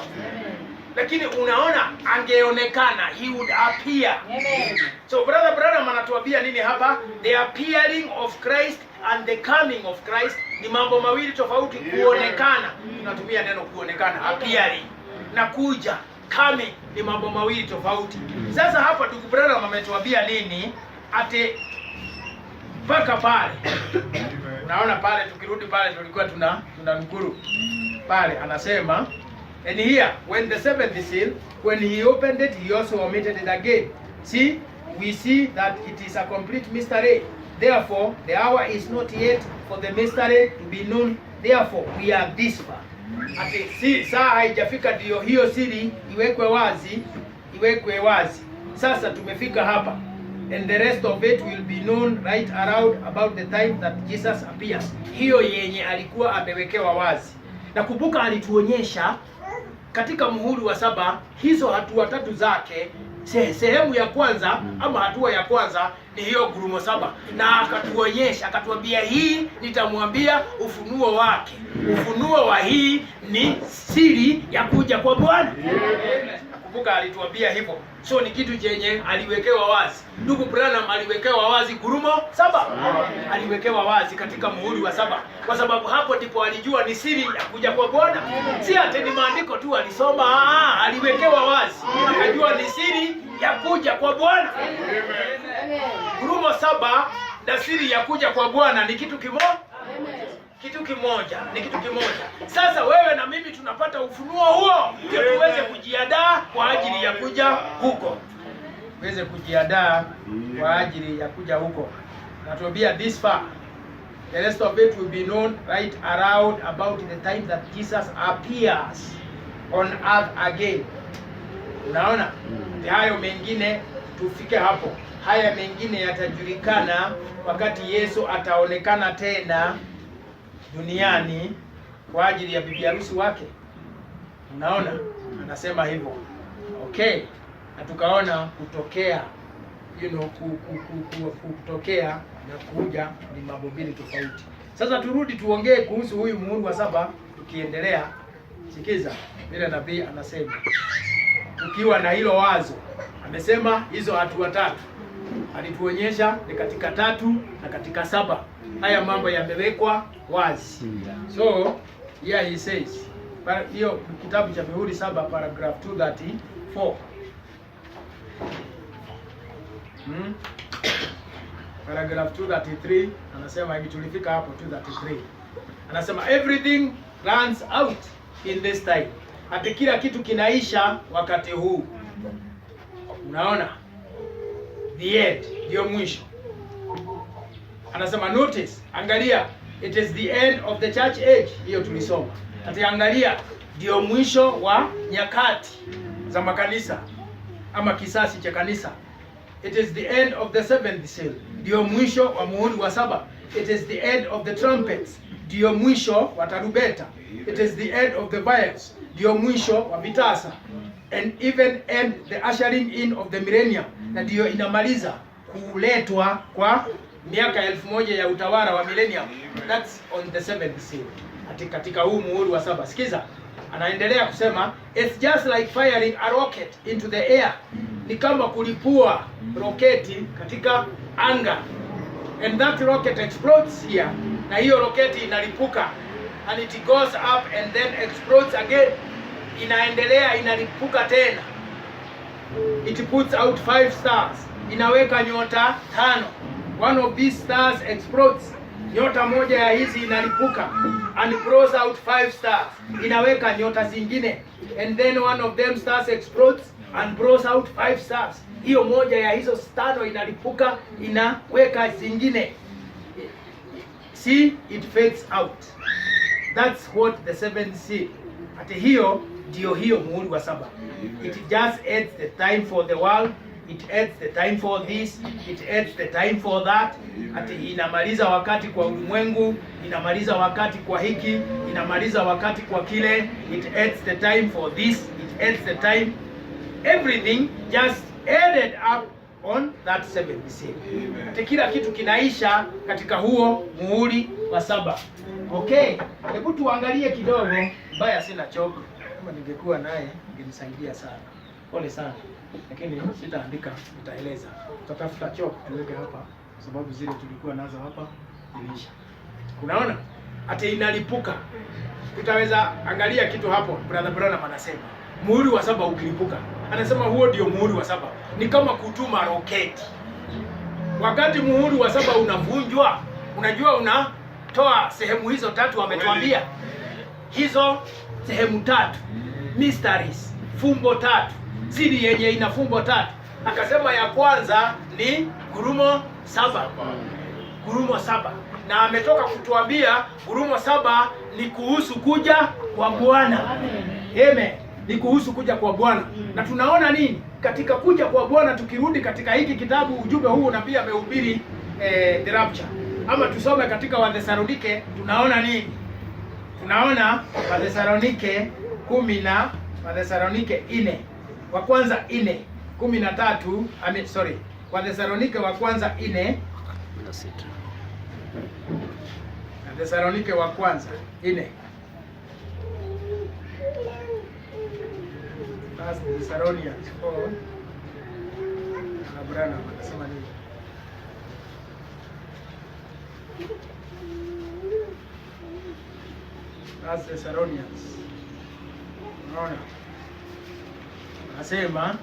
Lakini unaona, angeonekana, he would appear. Amen. So brother Branham anatuambia nini hapa? The appearing of Christ and the coming of Christ ni mambo mawili tofauti. Kuonekana, tunatumia neno kuonekana, appearing, na kuja, coming, ni mambo mawili tofauti. Sasa hapa ndugu Branham ametuambia nini? Ate paka pale. Unaona pale, tukirudi pale tulikuwa tunanukuru pale, anasema, and here, when the seventh seal, when he opened it, he also omitted it again. See, we see that it is a complete mystery. Therefore, the hour is not yet for the mystery to be known. Therefore, we are this far. Ati saa haijafika ndio hiyo siri iwekwe wazi. Sasa tumefika hapa. And the rest of it will be known right around about the time that Jesus appears. Hiyo yenye alikuwa amewekewa wazi. Na kumbuka alituonyesha katika muhuri wa 7 hizo hatua 3 zake. Sehemu ya kwanza ama hatua ya kwanza ni hiyo ngurumo 7, na akatuonyesha, akatuambia hii nitamwambia ufunuo wake. Ufunuo wa hii ni siri ya kuja kwa Bwana. Kumbuka alituambia hivyo. So ni kitu chenye aliwekewa wazi. Ndugu Branham aliwekewa wazi ngurumo 7. Aliwekewa wazi katika muhuri wa 7. Kwa sababu hapo ndipo alijua ni siri ya kuja kwa Bwana. Si ati ni maandiko tu alisoma, aliwekewa wazi. Akajua ni siri ya kuja kwa Bwana. Ngurumo 7 na siri ya kuja kwa Bwana ni kitu kimoja. Ni kitu kimoja. Sasa wewe na mimi tunapata ufunuo huo ndio tuweze kujiandaa kwa ajili ya kuja huko. Tuweze kujiandaa kwa ajili ya kuja huko. Natuambia this far. The rest of it will be known right around about the time that Jesus appears on earth again. Unaona? Hayo mengine tufike hapo. Haya mengine yatajulikana wakati Yesu ataonekana tena duniani kwa ajili ya bibi harusi wake. Unaona? Anasema hivyo. Okay. Na tukaona kutokea, kutokea na kuja ni mambo mbili tofauti. Sasa turudi tuongee kuhusu huyu muhuri wa 7 tukiendelea. Sikiza vile nabii anasema. Tukiwa na hilo wazo, amesema hizo hatua 3. Alituonyesha ni katika 3 na katika 7. Haya mambo yamewekwa wazi. So here he says, hiyo kitabu cha mihuri 7 paragraph 234. Paragraph 233 anasema hivi, tulifika hapo 233. Anasema everything runs out in this time. Ati kila kitu kinaisha wakati huu. Unaona? The end, ndio mwisho. Anasema notice, angalia, it is the end of the church age. Hiyo tulisoma. Ati angalia, ndio mwisho wa nyakati za makanisa ama kisasi cha kanisa. It is the end of the seventh seal. Ndio mwisho wa muhuri wa saba. It is the end of the trumpets. Ndio mwisho wa tarumbeta. It is the end of the vials. Ndio mwisho wa vitasa. And even end the ushering in of the millennium. Na ndio inamaliza kuletwa kwa miaka 1000 ya utawala wa millennium. That's on the seventh seal. Katika huu muhuri wa saba. Sikiza. Anaendelea kusema it's just like firing a rocket into the air. Ni kama kulipua roketi katika anga. And that rocket explodes here. Na hiyo roketi inalipuka. And it goes up and then explodes again. Inaendelea inalipuka tena. It puts out 5 stars. Inaweka nyota 5. One of these stars explodes. Nyota moja ya hizi inalipuka and blows out 5 stars. Inaweka nyota zingine. And then one of them stars explodes and blows out 5 stars. Hiyo moja ya hizo stars inalipuka, inaweka zingine. See, it fades out. That's what the seventh seal. Ati hiyo ndio hiyo muhuri wa saba. It just adds the time for the world. It adds the time for this, it adds the time for that. Ati inamaliza wakati kwa ulimwengu, inamaliza wakati kwa hiki, inamaliza wakati kwa kile. It adds the time for this, it adds the time. Everything just added up on that seventh seal. Ati kila kitu kinaisha katika huo muhuri wa saba. Okay, hebu tuangalie kidogo. Mbaya sina choko. Kama ningekuwa naye ningemsaidia sana. Pole sana. Lakini sitaandika, nitaeleza. Tutatafuta choko tuweke hapa sababu zile tulikuwa nazo hapa zilisha. Unaona? Ati inalipuka. Tutaweza angalia kitu hapo. Brother Branham anasema muhuri wa saba ukilipuka. Anasema huo ndio muhuri wa saba. Ni kama kutuma roketi. Wakati muhuri wa saba unavunjwa, unajua unatoa sehemu hizo tatu ametuambia. Hizo sehemu tatu. Mysteries, fumbo tatu. Siri yenye ina fumbo tatu. Akasema ya kwanza ni gurumo 7. Gurumo 7. Na ametoka kutuambia gurumo 7 ni kuhusu kuja kwa Bwana. Amen. Ni kuhusu kuja kwa Bwana. Na tunaona nini? Katika kuja kwa Bwana, tukirudi katika hiki kitabu, ujumbe huu nabii amehubiri the rapture. Ama tusome katika Wathesalonike, tunaona nini? Tunaona Wathesalonike 10 na Wathesalonike 4. Wa kwanza 4:13, Wathesalonike wa kwanza 4 na 6. Wathesalonike wa kwanza 4. First Thessalonians 4. Branham anasema nini? First Thessalonians. Unaona? Anasema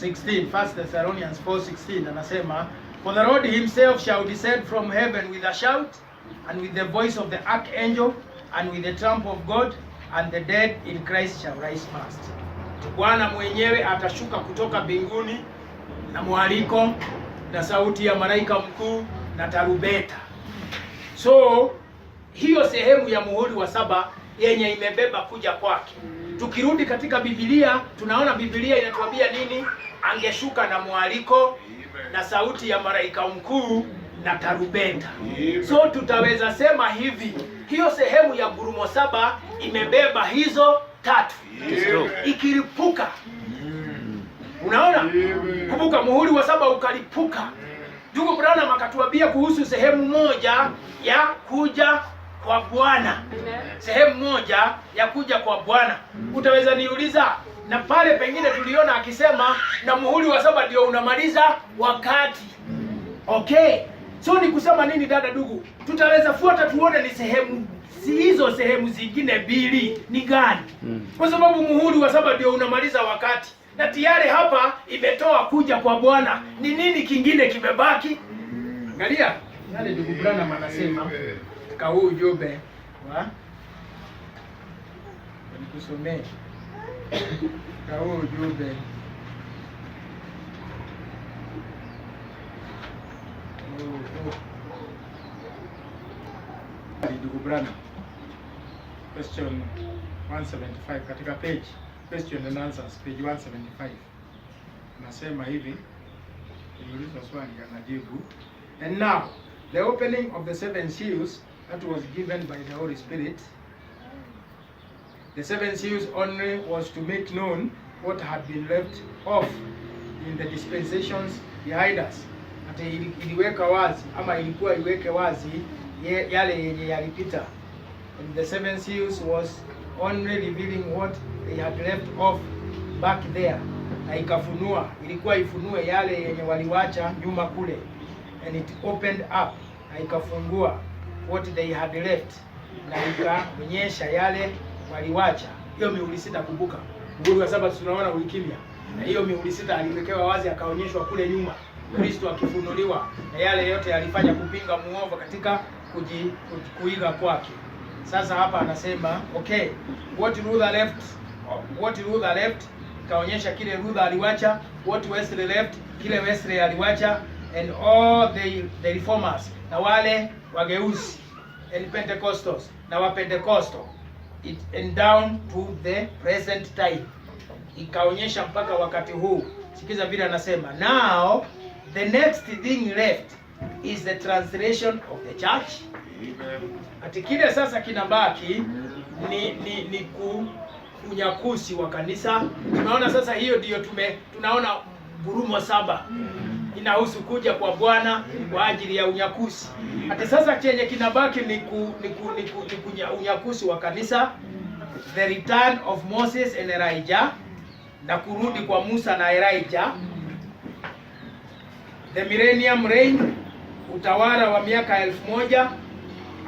16, First Thessalonians 4:16 anasema for the Lord himself shall descend from heaven with a shout and with the voice of the archangel and with the trump of God and the dead in Christ shall rise first. Bwana mwenyewe atashuka kutoka mbinguni na mwaliko na sauti ya malaika mkuu na tarumbeta. So hiyo sehemu ya muhuri wa saba yenye imebeba kuja kwake. Tukirudi katika Biblia, tunaona Biblia inatuambia nini? Angeshuka na mwaliko na sauti ya malaika mkuu na tarumbeta. So tutaweza sema hivi, hiyo sehemu ya gurumo 7 imebeba hizo tatu. Ikilipuka. Unaona? Kumbuka muhuri wa 7 ukalipuka. Ndugu Branham akatuambia kuhusu sehemu moja ya kuja kwa Bwana. Sehemu moja ya kuja kwa Bwana. Utaweza niuliza, na pale pengine tuliona akisema na muhuri wa 7 ndio unamaliza wakati. Okay. So ni kusema nini dada ndugu? Tutaweza fuata tuone ni sehemu hizo sehemu zingine mbili ni gani? Kwa sababu muhuri wa 7 ndio unamaliza wakati. Na tayari hapa imetoa kuja kwa Bwana. Ni nini kingine kimebaki? Angalia, yale ndugu Branham anasema katika huu ujumbe wa nikusomee katika huu ujumbe ndugu Branham, question 175 katika page question and answers page 175 nasema hivi, niuliza swali anajibu. And now the opening of the seven seals that was given by the Holy Spirit, the seven seals only was to make known what had been left off in the dispensations behind us. Ati iliweka wazi ama ilikuwa iweke wazi yale yenye yalipita. And the seven seals was only revealing what they had left off back there. Na ikafunua, ilikuwa ifunue yale yenye waliwacha nyuma kule. And it opened up, na ikafungua what they had left, na ikaonyesha yale waliwacha. Hiyo mihuri sita, kumbuka. Muhuri wa saba tunaona ukimya. Na hiyo mihuri sita aliwekewa wazi, akaonyeshwa kule nyuma. Kristo akifunuliwa na yale yote alifanya kupinga muovu katika kuiga kwake. Sasa hapa anasema okay, what Luther left kaonyesha kile Luther aliwacha, what Wesley left kile Wesley aliwacha, and all the reformers na wale wageuzi, and Pentecostals na wa Pentecostal, and down to the present time, ikaonyesha mpaka wakati huu. Sikiza vile anasema, now the next thing left is the translation of the church. Ati kile sasa kinabaki ni unyakuzi wa kanisa. Tunaona sasa hiyo ndio tunaona ngurumo saba inahusu kuja kwa Bwana kwa ajili ya unyakuzi. Ati sasa chenye kinabaki ni unyakuzi wa kanisa, the return of Moses and Elijah, na kurudi kwa Musa na Elijah, the millennium reign, utawala wa miaka 1000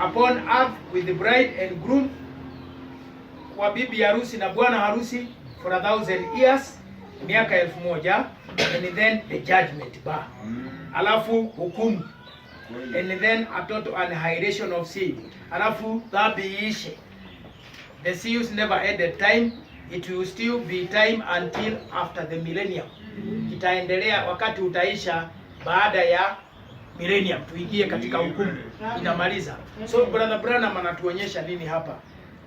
upon earth with the bride and groom, kwa bibi harusi na bwana harusi for 1000 years, miaka 1000, and then the judgment bar, alafu hukumu, and then a total annihilation of sin, alafu dhambi iishe. The seals never ended time, it will still be time until after the millennium. Itaendelea, wakati utaisha baada ya millennium, tuingie katika hukumu, inamaliza. So Brother Branham anatuonyesha nini hapa?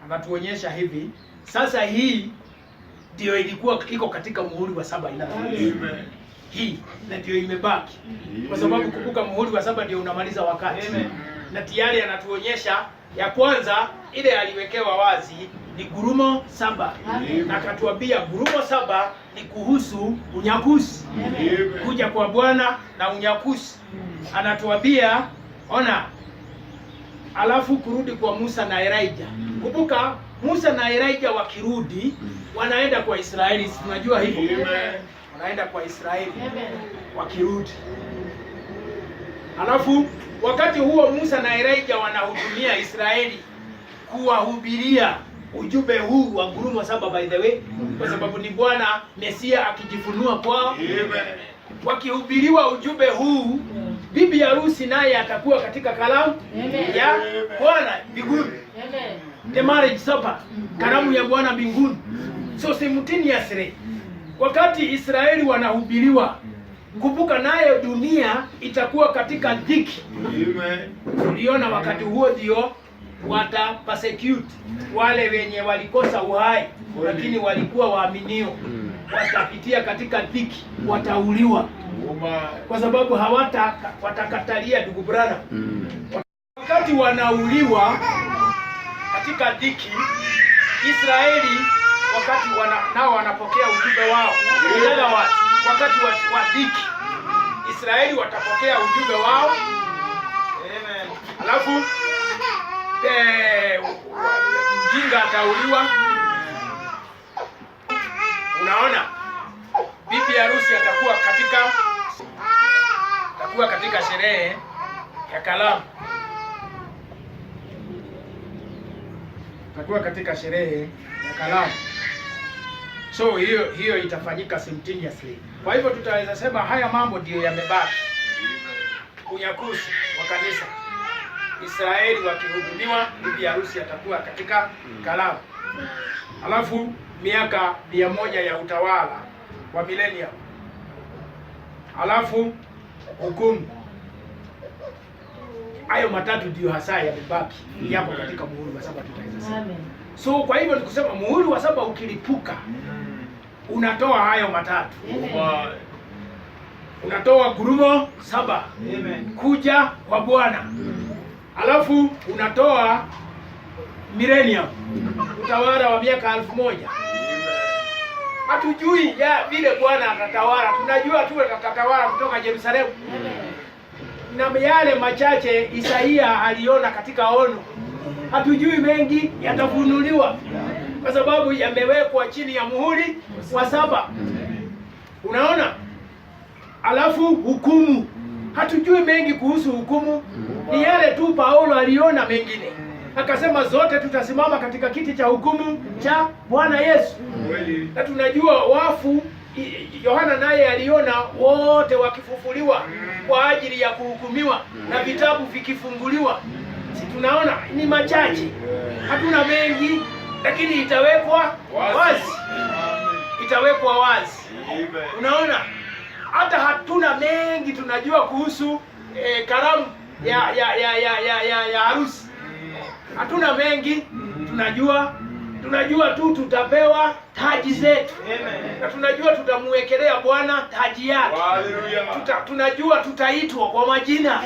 Anatuonyesha hivi, sasa hii ndio ilikuwa iko katika muhuri wa saba inamaliza. Hii ndio imebaki. Kwa sababu kumbuka muhuri wa saba ndio unamaliza wakati. Na tayari anatuonyesha ya kwanza ile aliwekewa wazi ni gurumo saba. Na akatuambia gurumo saba ni kuhusu unyakuzi. Kuja kwa Bwana na unyakuzi. Anatuambia ona, alafu kurudi kwa Musa na Elijah. Kumbuka Musa na Elijah wakirudi wanaenda kwa Israeli, tunajua hivyo. Wanaenda kwa Israeli wakirudi. Alafu wakati huo Musa na Elijah wanahudumia Israeli kuwahubiria ujumbe huu wa ngurumo saba, by the way, kwa sababu ni Bwana Mesia akijifunua kwao. Wakihubiriwa ujumbe huu, bibi harusi naye atakuwa katika karamu ya Bwana mbinguni. The marriage supper, karamu ya Bwana mbinguni. So simultaneously, wakati Israeli wanahubiriwa, kumbuka nayo dunia itakuwa katika dhiki. Tuliona wakati huo ndio wata persecute wale wenye walikosa uhai lakini walikuwa waaminio. Watapitia katika dhiki, watauliwa kwa sababu watakatalia ndugu Branham. Wakati wanauliwa katika dhiki, Israeli wakati nao wanapokea ujumbe wao. Wakati wa dhiki, Israeli watapokea ujumbe wao. Amen. Alafu mjinga atauliwa. Unaona, bibi harusi atakuwa katika sherehe ya karamu. Atakuwa katika sherehe ya karamu. So hiyo itafanyika simultaneously. Kwa hivyo tutaweza sema haya mambo ndio yamebaki. Unyakuzi wa kanisa. Israeli wakihudumiwa, bibi harusi atakuwa katika karamu. Alafu miaka 100 ya utawala wa millennium. Alafu hukumu. Hayo matatu ndio hasa yamebaki yapo katika muhuri wa 7 tutaweza sema. So kwa hivyo nikusema muhuri wa 7 ukilipuka unatoa hayo matatu. Unatoa gurumo 7. Kuja kwa Bwana. Alafu unatoa millennium, utawala wa miaka 1000. Hatujui vile Bwana atatawala. Tunajua tu atatawala kutoka Yerusalemu. Na yale machache Isaia aliona katika ono. Hatujui mengi yatafunuliwa kwa sababu yamewekwa chini ya muhuri wa 7. Unaona? Alafu hukumu. Hatujui mengi kuhusu hukumu. Ni yale tu Paulo aliona mengine. Akasema zote tutasimama katika kiti cha hukumu cha Bwana Yesu. Na tunajua wafu, Yohana naye aliona wote wakifufuliwa kwa ajili ya kuhukumiwa na vitabu vikifunguliwa. Si tunaona ni machache. Hatuna mengi lakini itawekwa wazi. Itawekwa wazi. Unaona? Hata hatuna mengi tunajua kuhusu karamu ya harusi. Hatuna mengi tunajua tu tutapewa taji zetu. Na tunajua tutamuwekelea Bwana taji yake. Tunajua tutaitwa kwa majina.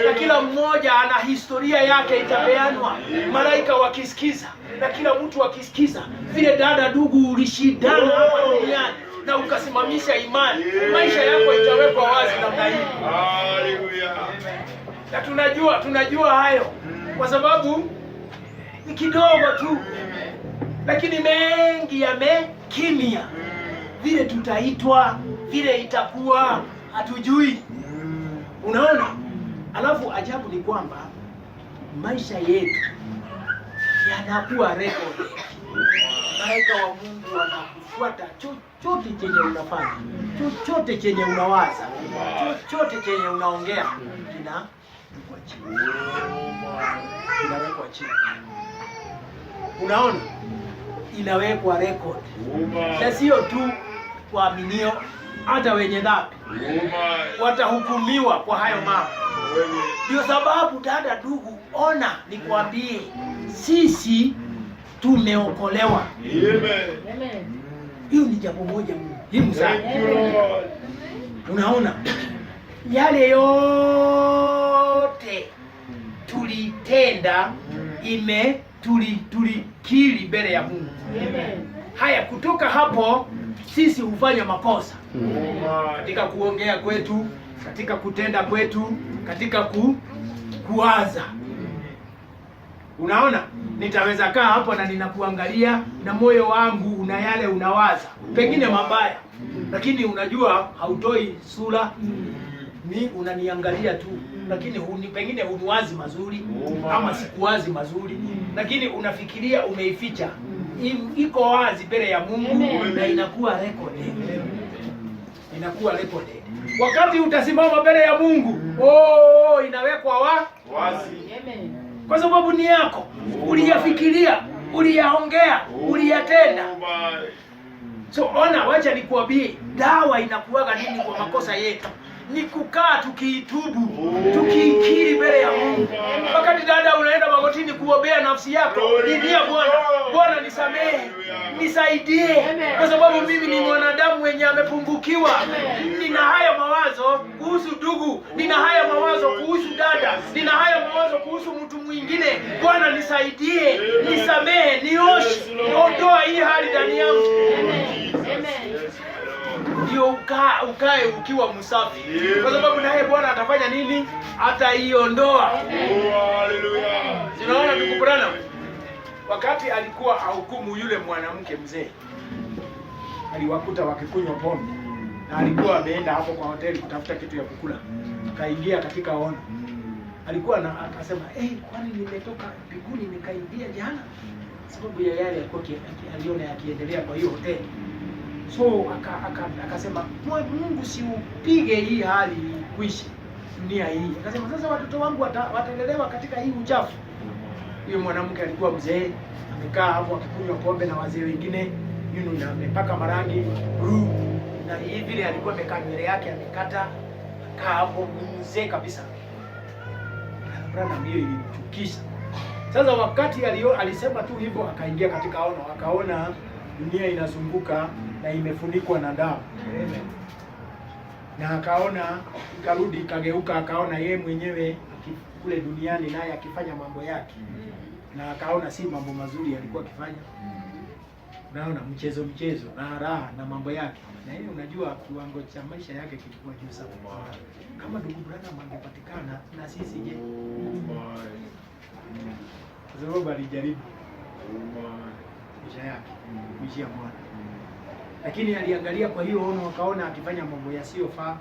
Na kila mmoja ana historia yake itapeanwa. Malaika wakisikiza na kila mtu akisikiza vile dada ndugu ulishindana hapa duniani na ukasimamisha imani, maisha yako itawekwa wazi namna hii. Haleluya. Na tunajua hayo kwa sababu ni kidogo tu, lakini mengi yamekimia. Vile tutaitwa, vile itakuwa, hatujui. Unaona? Alafu ajabu ni kwamba maisha yetu yanakuwa record. Malaika wa Mungu wanakufuata chochote chenye unafanya, chochote chenye unawaza, chochote chenye unaongea kinawekwa chini. Kinawekwa chini. Unaona? Inawekwa record. Na sio tu waaminio, hata wenye dhambi watahukumiwa kwa hayo mambo. Ndio sababu dada ndugu, ona nikwambie, sisi tumeokolewa. Amen. Hiyo ni jambo moja muhimu sana. Unaona? Yale yote tulitenda tulikiri mbele ya Mungu. Amen. Haya, kutoka hapo sisi hufanya makosa. Katika kuongea kwetu, katika kutenda kwetu, katika kuwaza. Unaona? Nitaweza kaa hapo na ninakuangalia na moyo wangu una yale unawaza. Pengine mabaya. Lakini unajua hautoi sura. Ni unaniangalia tu. Lakini pengine huniwazi mazuri ama sikuwazi mazuri. Lakini unafikiria umeificha. Iko wazi mbele ya Mungu na inakuwa recorded. Inakuwa recorded. Wakati utasimama mbele ya Mungu, inawekwa wazi. Amen. Kwa sababu ni yako. Uliyafikiria, uliyaongea, uliyatenda. So ona, wacha nikuambie, dawa inakuwaga nini kwa makosa yetu? Ni kukaa tukiitubu, tukikiri mbele ya Mungu. Wakati dada unaenda magotini kuombea nafsi yako, nilia Bwana nisamehe, nisaidie, kwa sababu mimi ni mwanadamu mwenye amepungukiwa. Nina haya mawazo kuhusu ndugu, nina haya mawazo kuhusu dada, nina haya mawazo kuhusu mtu mwingine. Bwana nisaidie, nisamehe, nioshe, ondoa hii hali ndani yangu. Ndio ukae ukiwa msafi. Kwa sababu naye Bwana atafanya nini? Ataiondoa. Haleluya. Unaona ndugu Branham? Wakati alikuwa ahukumu yule mwanamke mzee, aliwakuta wakikunywa pombe. Na alikuwa ameenda hapo kwa hoteli kutafuta kitu ya kukula. Akaingia katika ono. Alikuwa akasema, kwani nimetoka mbinguni nikaingia jana? Sababu ya yale aliona yakiendelea kwa hiyo hoteli. So akasema, Mungu si upige hii hali kuishi. dunia hii. Akasema sasa watoto wangu watalelewa katika hii uchafu. Huyo mwanamke alikuwa mzee, amekaa hapo akikunywa pombe na wazee wengine, na amepaka marangi blue, na hivi vile alikuwa amekaa, nywele yake amekata, akaa hapo mzee kabisa. Branham hiyo ilimchukisha. Sasa wakati alisema tu hivyo, akaingia katika ono, akaona dunia inazunguka na imefunikwa na damu. Na akaona, ikarudi ikageuka, akaona yeye mwenyewe kule duniani naye akifanya mambo yake. Na akaona si mambo mazuri alikuwa akifanya. Unaona, mchezo na raha na mambo yake. Na yeye unajua kiwango cha maisha yake kilikuwa juu sana. Kama ndugu Branham angepatikana na sisi je? Kwa sababu alijaribu maisha yake kuishia Bwana. Lakini aliangalia kwa hiyo ono, akaona akifanya mambo yasiyofaa.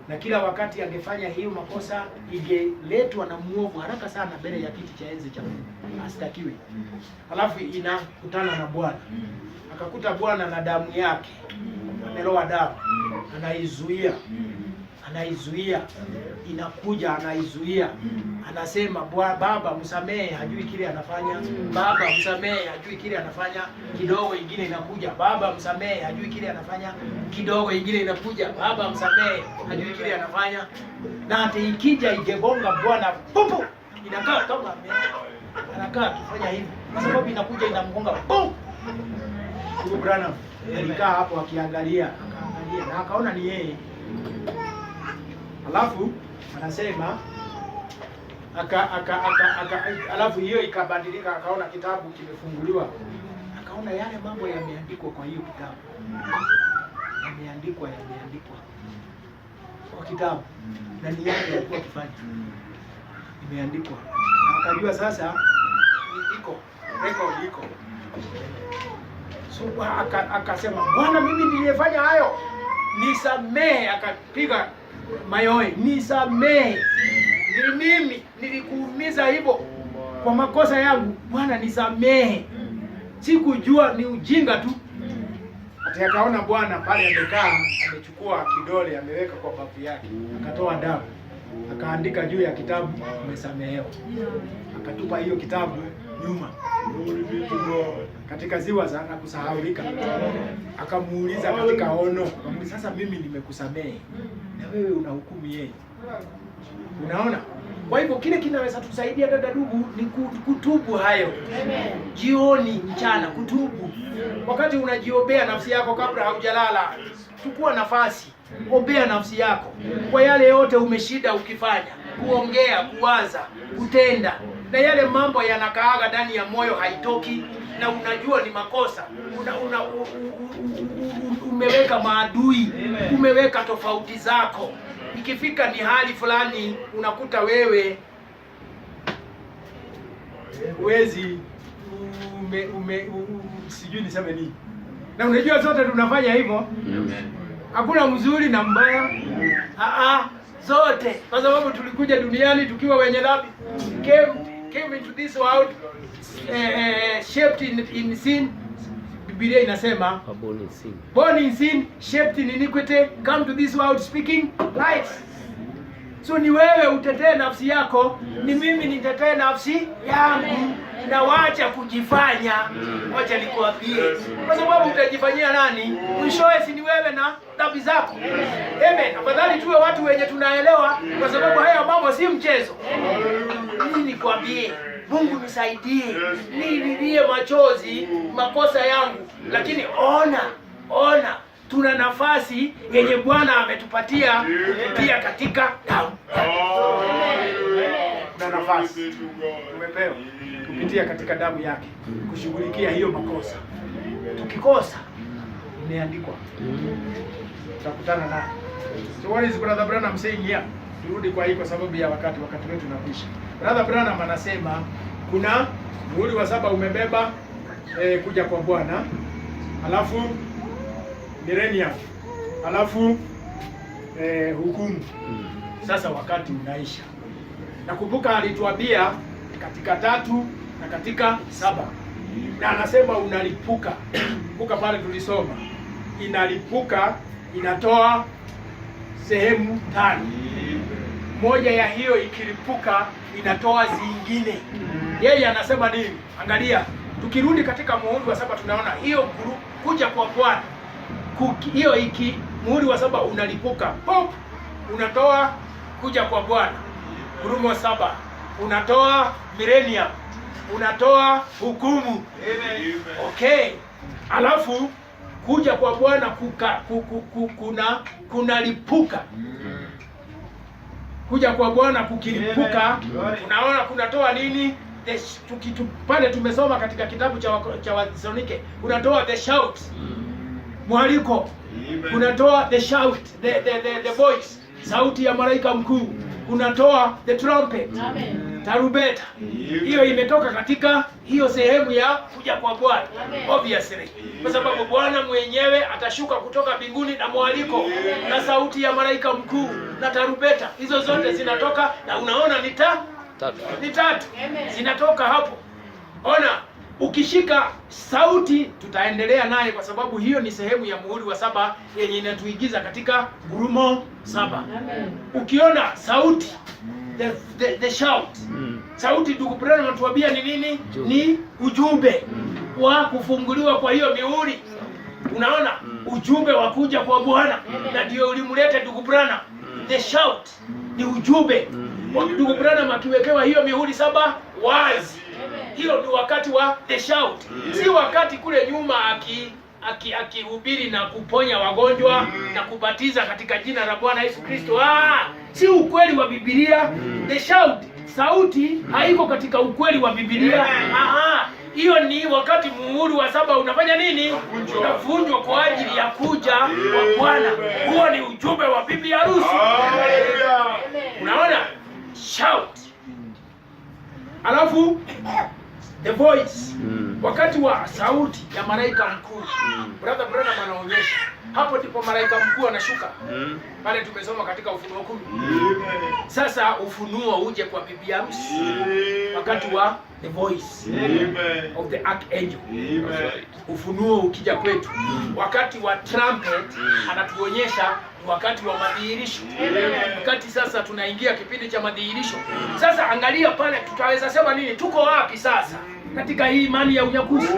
Na kila wakati angefanya hiyo makosa, ingeletwa na muovu haraka sana mbele ya kiti cha enzi cha Mungu astakiwe. Alafu inakutana na Bwana. Akakuta Bwana na damu yake. Ameloa damu. Anaizuia. Inakuja anaizuia. Anasema, Baba msamehe, hajui kile anafanya. Baba msamehe, hajui kile anafanya. Kidogo ingine inakuja, Baba msamehe, hajui kile anafanya. Kidogo ingine inakuja, Baba msamehe, hajui kile anafanya. Na hata ikija igebonga Bwana, pupu, inakaa kama anakaa akifanya hivi. Kwa sababu inakuja inamgonga, pum. Ndugu Branham alikaa hapo akaangalia na akaona ni yeye. Alafu anasema alafu hiyo ikabadilika, akaona kitabu kimefunguliwa. Akaona yale mambo yameandikwa kwa hiyo kitabu. Yameandikwa kwa kitabu. Na ni yale alikuwa akifanya. Imeandikwa. Na akajua sasa record iko. So akasema, Bwana, mimi nilifanya hayo, nisamehe. Akapiga mayowe, nisamehe. Ni mimi nilikuumiza hivyo kwa makosa yangu, Bwana nisamehe. Sikujua, ni ujinga tu. Hata akaona Bwana pale amekaa, amechukua kidole ameweka kwa bavu yake, akatoa damu, akaandika juu ya kitabu, umesamehewa. Akatupa hiyo kitabu nyuma katika ziwa za na kusahaulika. Akamuuliza katika ono, sasa mimi nimekusamehe, na wewe unahukumu yeye. Unaona? Kwa hivyo kile kinaweza tusaidia dada ndugu ni kutubu hayo. Jioni, mchana, kutubu. Wakati unajiombea nafsi yako kabla haujalala, chukua nafasi, ombea nafsi yako kwa yale yote umeshida ukifanya, kuongea, kuwaza, kutenda. Na yale mambo yanakaaga ndani ya moyo haitoki, na unajua ni makosa. Umeweka maadui, umeweka tofauti zako. Ikifika ni hali fulani unakuta wewe uwezi sijui niseme nini. Na unajua zote tunafanya hivyo. Hakuna mzuri na mbaya. Zote. Kwa sababu tulikuja duniani tukiwa wenye dhambi. Came into this world shaped in sin. Biblia inasema born in sin, shaped in iniquity, come to this world speaking light. So ni wewe utetee nafsi yako, ni mimi nitetee nafsi yangu. Na wacha kujifanya, wacha nikuambie. Kwa sababu utajifanyia nani? Mwishowe si ni wewe na dhambi zako. Amen. Afadhali tuwe watu wenye tunaelewa, kwa sababu haya mambo si mchezo. Mimi nikwambie, Mungu nisaidie, nililie machozi makosa yangu, lakini ona tuna nafasi yenye Bwana ametupatia kupitia katika damu. Tuna nafasi tumepewa kupitia katika damu yake kushughulikia hiyo makosa. Tukikosa imeandikwa, tutakutana naye. So what is Brother Branham saying here? Turudi kwa hii kwa sababu ya wakati wetu unakwisha. Brother Branham anasema kuna muhuri wa 7 umebeba kuja kwa Bwana, alafu millennium, alafu hukumu. Sasa wakati unaisha. Nakumbuka alituambia katika 3 na katika 7. Na anasema unalipuka. Kumbuka pale tulisoma. Inalipuka, inatoa sehemu 5. moja ya hiyo ikilipuka inatoa zingine. Yeye anasema nini? Angalia, tukirudi katika muhuri wa 7 tunaona hiyo kuja kwa Bwana. Hiyo muhuri wa 7 unalipuka, pop, unatoa kuja kwa Bwana. Ngurumo 7 unatoa millennium, unatoa hukumu. Okay, alafu kuja kwa Bwana kunalipuka. Kuja kwa Bwana kukilipuka, unaona kunatoa nini? Pale tumesoma katika kitabu cha Wathesalonike, unatoa the shout, mwaliko, unatoa the shout, the voice, sauti ya malaika mkuu, unatoa the trumpet, tarumbeta. Hiyo imetoka katika hiyo sehemu ya kuja kwa Bwana, obviously, kwa sababu Bwana mwenyewe atashuka kutoka mbinguni na mwaliko na sauti ya malaika mkuu na tarumbeta. Hizo zote zinatoka, na unaona ni tatu zinatoka hapo. Ona, ukishika sauti, tutaendelea naye kwa sababu hiyo ni sehemu ya muhuri wa 7 yenye inatuigiza katika ngurumo 7. Ukiona sauti, the shout, sauti, ndugu Branham anatuambia ni nini? Ni ujumbe wa kufunguliwa kwa hiyo mihuri. Unaona, ujumbe wa kuja kwa Bwana, na ndio ulimleta ndugu Branham. The shout ni ujumbe wa ndugu Branham akiwekewa hiyo mihuri 7 wazi. Hiyo ni wakati wa the shout, si wakati kule nyuma akihubiri na kuponya wagonjwa na kubatiza katika jina la Bwana Yesu Kristo. Si ukweli wa Biblia. The shout, sauti, haiko katika ukweli wa Biblia. Hiyo ni wakati muhuri wa 7 unafanya nini? Unavunjwa kwa ajili ya kuja kwa Bwana. Huo ni ujumbe wa bibi harusi. Unaona? Shout. Alafu the voice, wakati wa sauti ya malaika mkuu. Brother Branham anaonyesha hapo ndipo malaika mkuu anashuka. Pale tumesoma katika Ufunuo 10. Sasa ufunuo uje kwa bibi harusi wakati wa the voice of the archangel. Ufunuo ukija kwetu wakati wa trumpet, anatuonyesha wakati wa madhihirisho. Wakati sasa tunaingia kipindi cha madhihirisho. Sasa angalia pale, tutaweza sema nini? Tuko wapi sasa katika hii imani ya unyakuzi?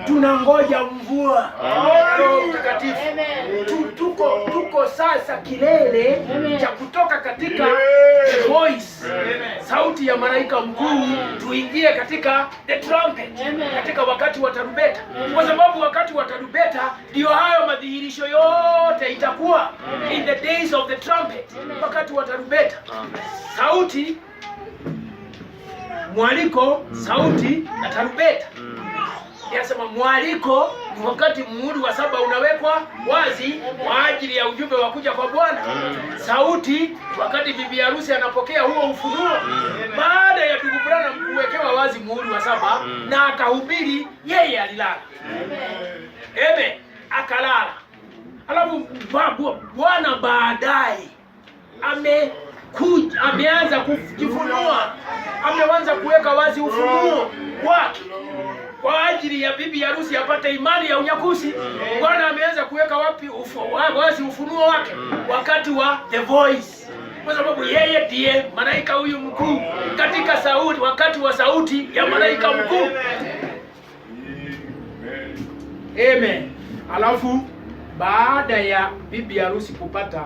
Tunangoja mvua Roho Mtakatifu. Tuko sasa kilele cha kutoka katika the voice, sauti ya malaika mkuu, tuingie katika the trumpet, katika wakati wa tarumbeta. Kwa sababu wakati wa tarumbeta ndio hayo madhihirisho yote itakuwa. In the days of the trumpet, wakati wa tarumbeta, sauti, mwaliko, sauti na tarumbeta. Yasema mwaliko ni wakati muhuri wa 7 unawekwa wazi kwa ajili ya ujumbe wa kuja kwa Bwana. Sauti wakati bibi harusi anapokea huo ufunuo. Baada ya ndugu Branham kuwekewa wazi muhuri wa 7 na akahubiri, yeye alilala. Akalala. Alafu Bwana baadaye ameanza kujifunua, ameanza kuweka wazi ufunuo wake kwa ajili ya bibi harusi apate imani ya unyakuzi. Bwana ameanza kuweka wazi ufunuo wake wakati wa the voice, kwa sababu yeye ndiye malaika huyu mkuu katika sauti, wakati wa sauti ya malaika mkuu. Amen. Alafu baada ya bibi harusi kupata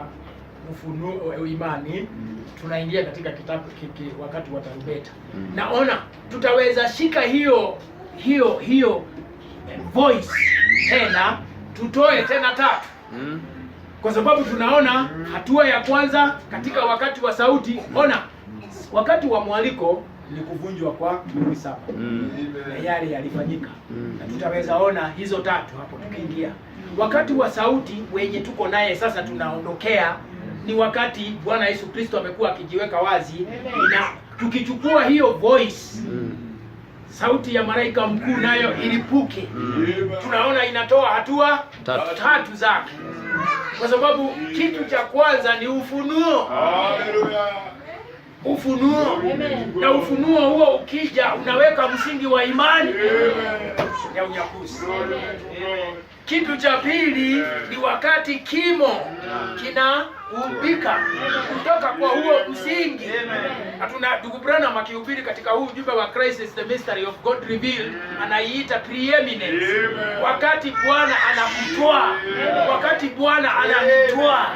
ufunuo imani, tunaingia katika kitabu wakati wa tarumbeta. Naona tutaweza shika hiyo voice tena, tutoe tena 3. Kwa sababu tunaona hatua ya kwanza katika wakati wa sauti. Ona, wakati wa mwaliko ni kuvunjwa kwa mihuri 7. Na yale yalifanyika. Na tutaweza ona hizo 3 hapo tukiingia. Wakati wa sauti wenye tuko naye sasa tunaondokea ni wakati Bwana Yesu Kristo amekuwa akijiweka wazi, na tukichukua hiyo voice, sauti ya malaika mkuu nayo ilipuke. Tunaona inatoa hatua 3 zake. Kwa sababu kitu cha kwanza ni ufunuo. Ufunuo. Na ufunuo huo ukija unaweka msingi wa imani ya unyakuzi. Kitu cha pili ni wakati kimo kinaumbika kutoka kwa huo msingi. Hatuna ndugu Branham akihubiri katika huu ujumbe wa Christ is the mystery of God revealed, anaiita preeminence. Wakati Bwana anakutwaa, wakati Bwana ananitwaa,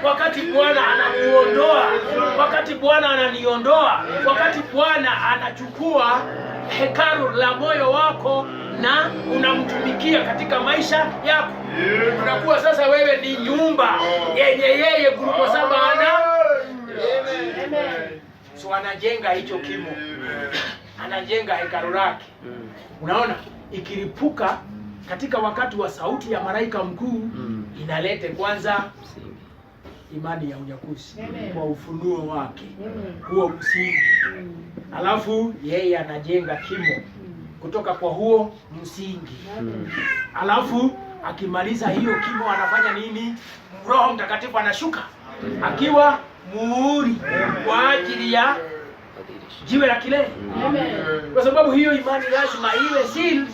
wakati Bwana anamuondoa, wakati Bwana ananiondoa, wakati Bwana anachukua hekalu la moyo wako na unamtumikia katika maisha yako. Unakuwa sasa wewe ni nyumba yenye yeye Gurumo 7 ana. So anajenga hicho kimo, anajenga hekalu lake. Unaona, ikiripuka katika wakati wa sauti ya malaika mkuu, inalete kwanza imani ya unyakuzi kwa ufunuo wake, huo msingi. Alafu yeye anajenga kimo kutoka kwa huo msingi. Alafu akimaliza hiyo kimo anafanya nini? Roho Mtakatifu anashuka akiwa muhuri kwa ajili ya jiwe la kilele. Kwa sababu hiyo imani lazima iwe sealed,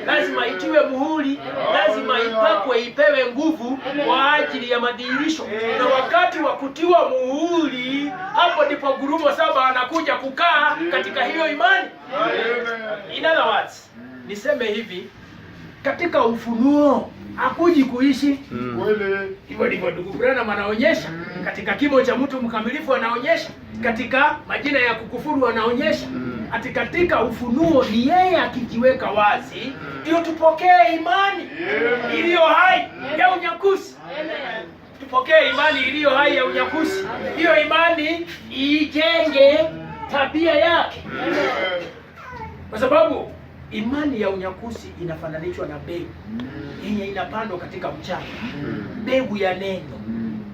lazima itiwe muhuri, lazima ipakwe, ipewe nguvu kwa ajili ya madhihirisho. Na wakati wa kutiwa muhuri, hapo ndipo Gurumo 7 anakuja kukaa katika hiyo imani. In other words, niseme hivi, katika ufunuo hakuji kuishi. Hivyo ndivyo ndugu Branham anaonyesha katika kimo cha mtu mkamilifu, anaonyesha katika majina ya kukufuru, anaonyesha ati katika ufunuo ni yeye akijiweka wazi ndio tupokee imani iliyo hai ya unyakuzi. Tupokee imani iliyo hai ya unyakuzi. Hiyo imani ijenge tabia yake, kwa sababu imani ya unyakuzi inafananishwa na mbegu yenye inapandwa katika mchanga, mbegu ya neno,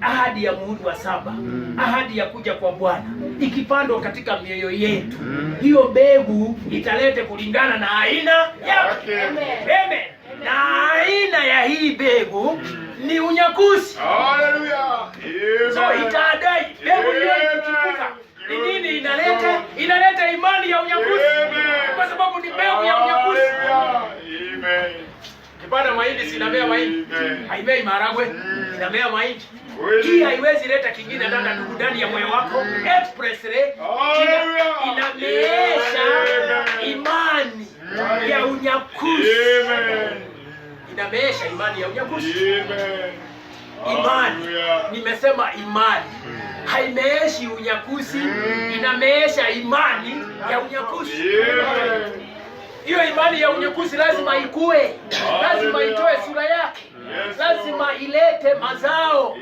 ahadi ya muhuri wa 7, ahadi ya kuja kwa Bwana ikipandwa katika mioyo yetu. Hiyo mbegu italete kulingana na aina yake. Amen. Na aina ya hii mbegu ni unyakuzi. Hallelujah. So itadai mbegu hiyo ikichipuka ni nini inaleta? Inaleta imani ya unyakuzi, kwa sababu ni mbegu ya unyakuzi. Amen. Kipanda mahindi sinamea mahindi, haimei maharagwe, inamea mahindi. Hii haiwezi leta kingine ndani ya moyo wako. Expressly inameesha imani ya unyakuzi. Inameesha imani ya unyakuzi. Imani, nimesema imani haimeeshi unyakuzi, inameesha imani ya unyakuzi. Hiyo imani ya unyakuzi lazima ikue, lazima itoe sura yake, lazima ilete mazao.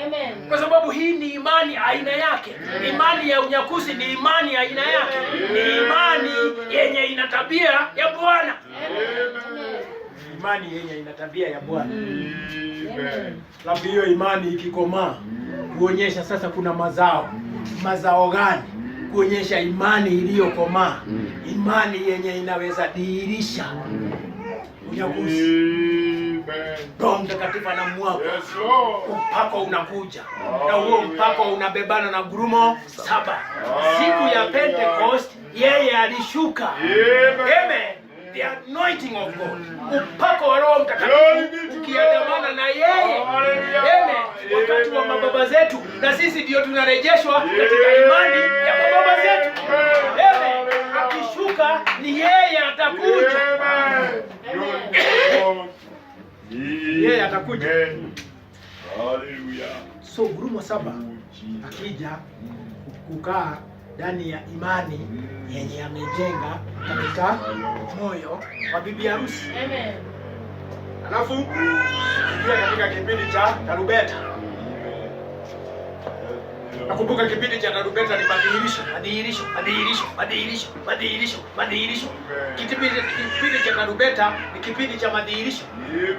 Amen. Kwa sababu hii ni imani aina yake. Imani ya unyakuzi ni imani aina yake, ni imani yenye ina tabia ya Bwana. Imani yenye ina tabia ya Bwana. Labda hiyo imani ikikomaa kuonyesha sasa kuna mazao. Mazao gani? Kuonyesha imani iliyokomaa, imani yenye inaweza dhihirisha unyakuzi. Roho Mtakatifu anamwaga, upako unakuja, na huo upako unabebana na Gurumo 7. Siku ya Pentecost yeye alishuka. Amen. The anointing of God, upako wa Roho Mtakatifu ukiandamana na yeye. Amen. Wakati wa mababa zetu, na sisi ndio tunarejeshwa katika imani ya mababa zetu. Amen. Akishuka ni yeye atakuja. Yeye atakuja. Hallelujah. So Gurumo 7 akija kukaa ndani ya imani yenye amejenga katika moyo wa bibi harusi. Amen. Alafu ndio katika kipindi cha tarumbeta. Nakumbuka kipindi cha tarumbeta ni madhihirisho. Kipindi cha tarumbeta ni kipindi cha madhihirisho. Amen.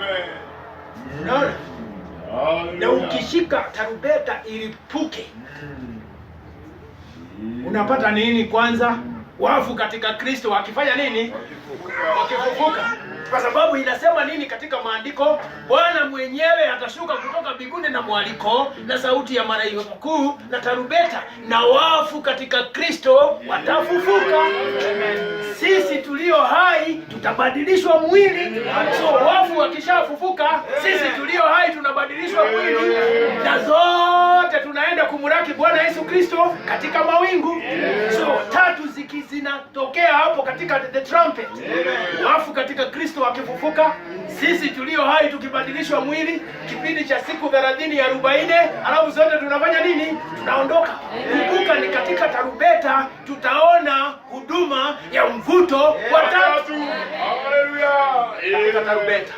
Unaona? Na ukishika tarumbeta ilipuke, unapata nini kwanza? Wafu katika Kristo wakifanya nini? Wakifufuka. Kwa sababu inasema nini katika maandiko? Bwana mwenyewe atashuka kutoka mbinguni na mwaliko na sauti ya malaika mkuu na tarumbeta, na wafu katika Kristo watafufuka. Sisi tulio hai tutabadilishwa mwili. So wafu wakishafufuka, sisi tulio hai tunabadilishwa mwili, na zote tunaenda kumlaki Bwana Yesu Kristo katika mawingu. So tatu zinatokea hapo katika the trumpet. Wafu katika Kristo wakifufuka, sisi tulio hai tukibadilishwa mwili, kipindi cha siku 30 ya 40, alafu zote tunafanya nini? Tunaondoka. Kumbuka ni katika tarumbeta tutaona huduma ya mvuto wa tatu. Haleluya! Katika tarumbeta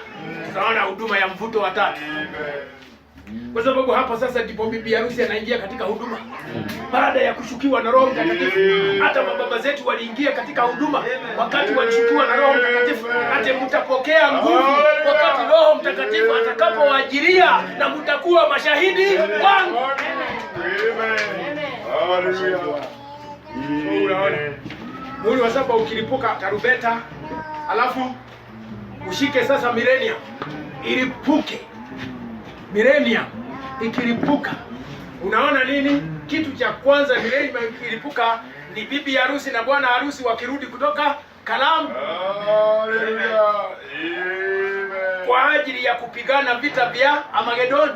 tutaona huduma ya mvuto wa tatu. Kwa sababu hapo sasa ndipo bibi harusi anaingia katika huduma. Baada ya kushukiwa na Roho Mtakatifu, hata mababa zetu waliingia katika huduma wakati walishukiwa na Roho Mtakatifu. Hata mtapokea nguvu wakati Roho Mtakatifu atakapowajilia, na mtakuwa mashahidi wangu. Mwili wa saba ukilipuka tarumbeta, alafu ushike sasa millennium ilipuke. Millennium ikilipuka, unaona nini? Kitu cha kwanza millennium ikilipuka ni bibi harusi na bwana harusi wakirudi kutoka karamu. Kwa ajili ya kupigana vita vya Armageddon,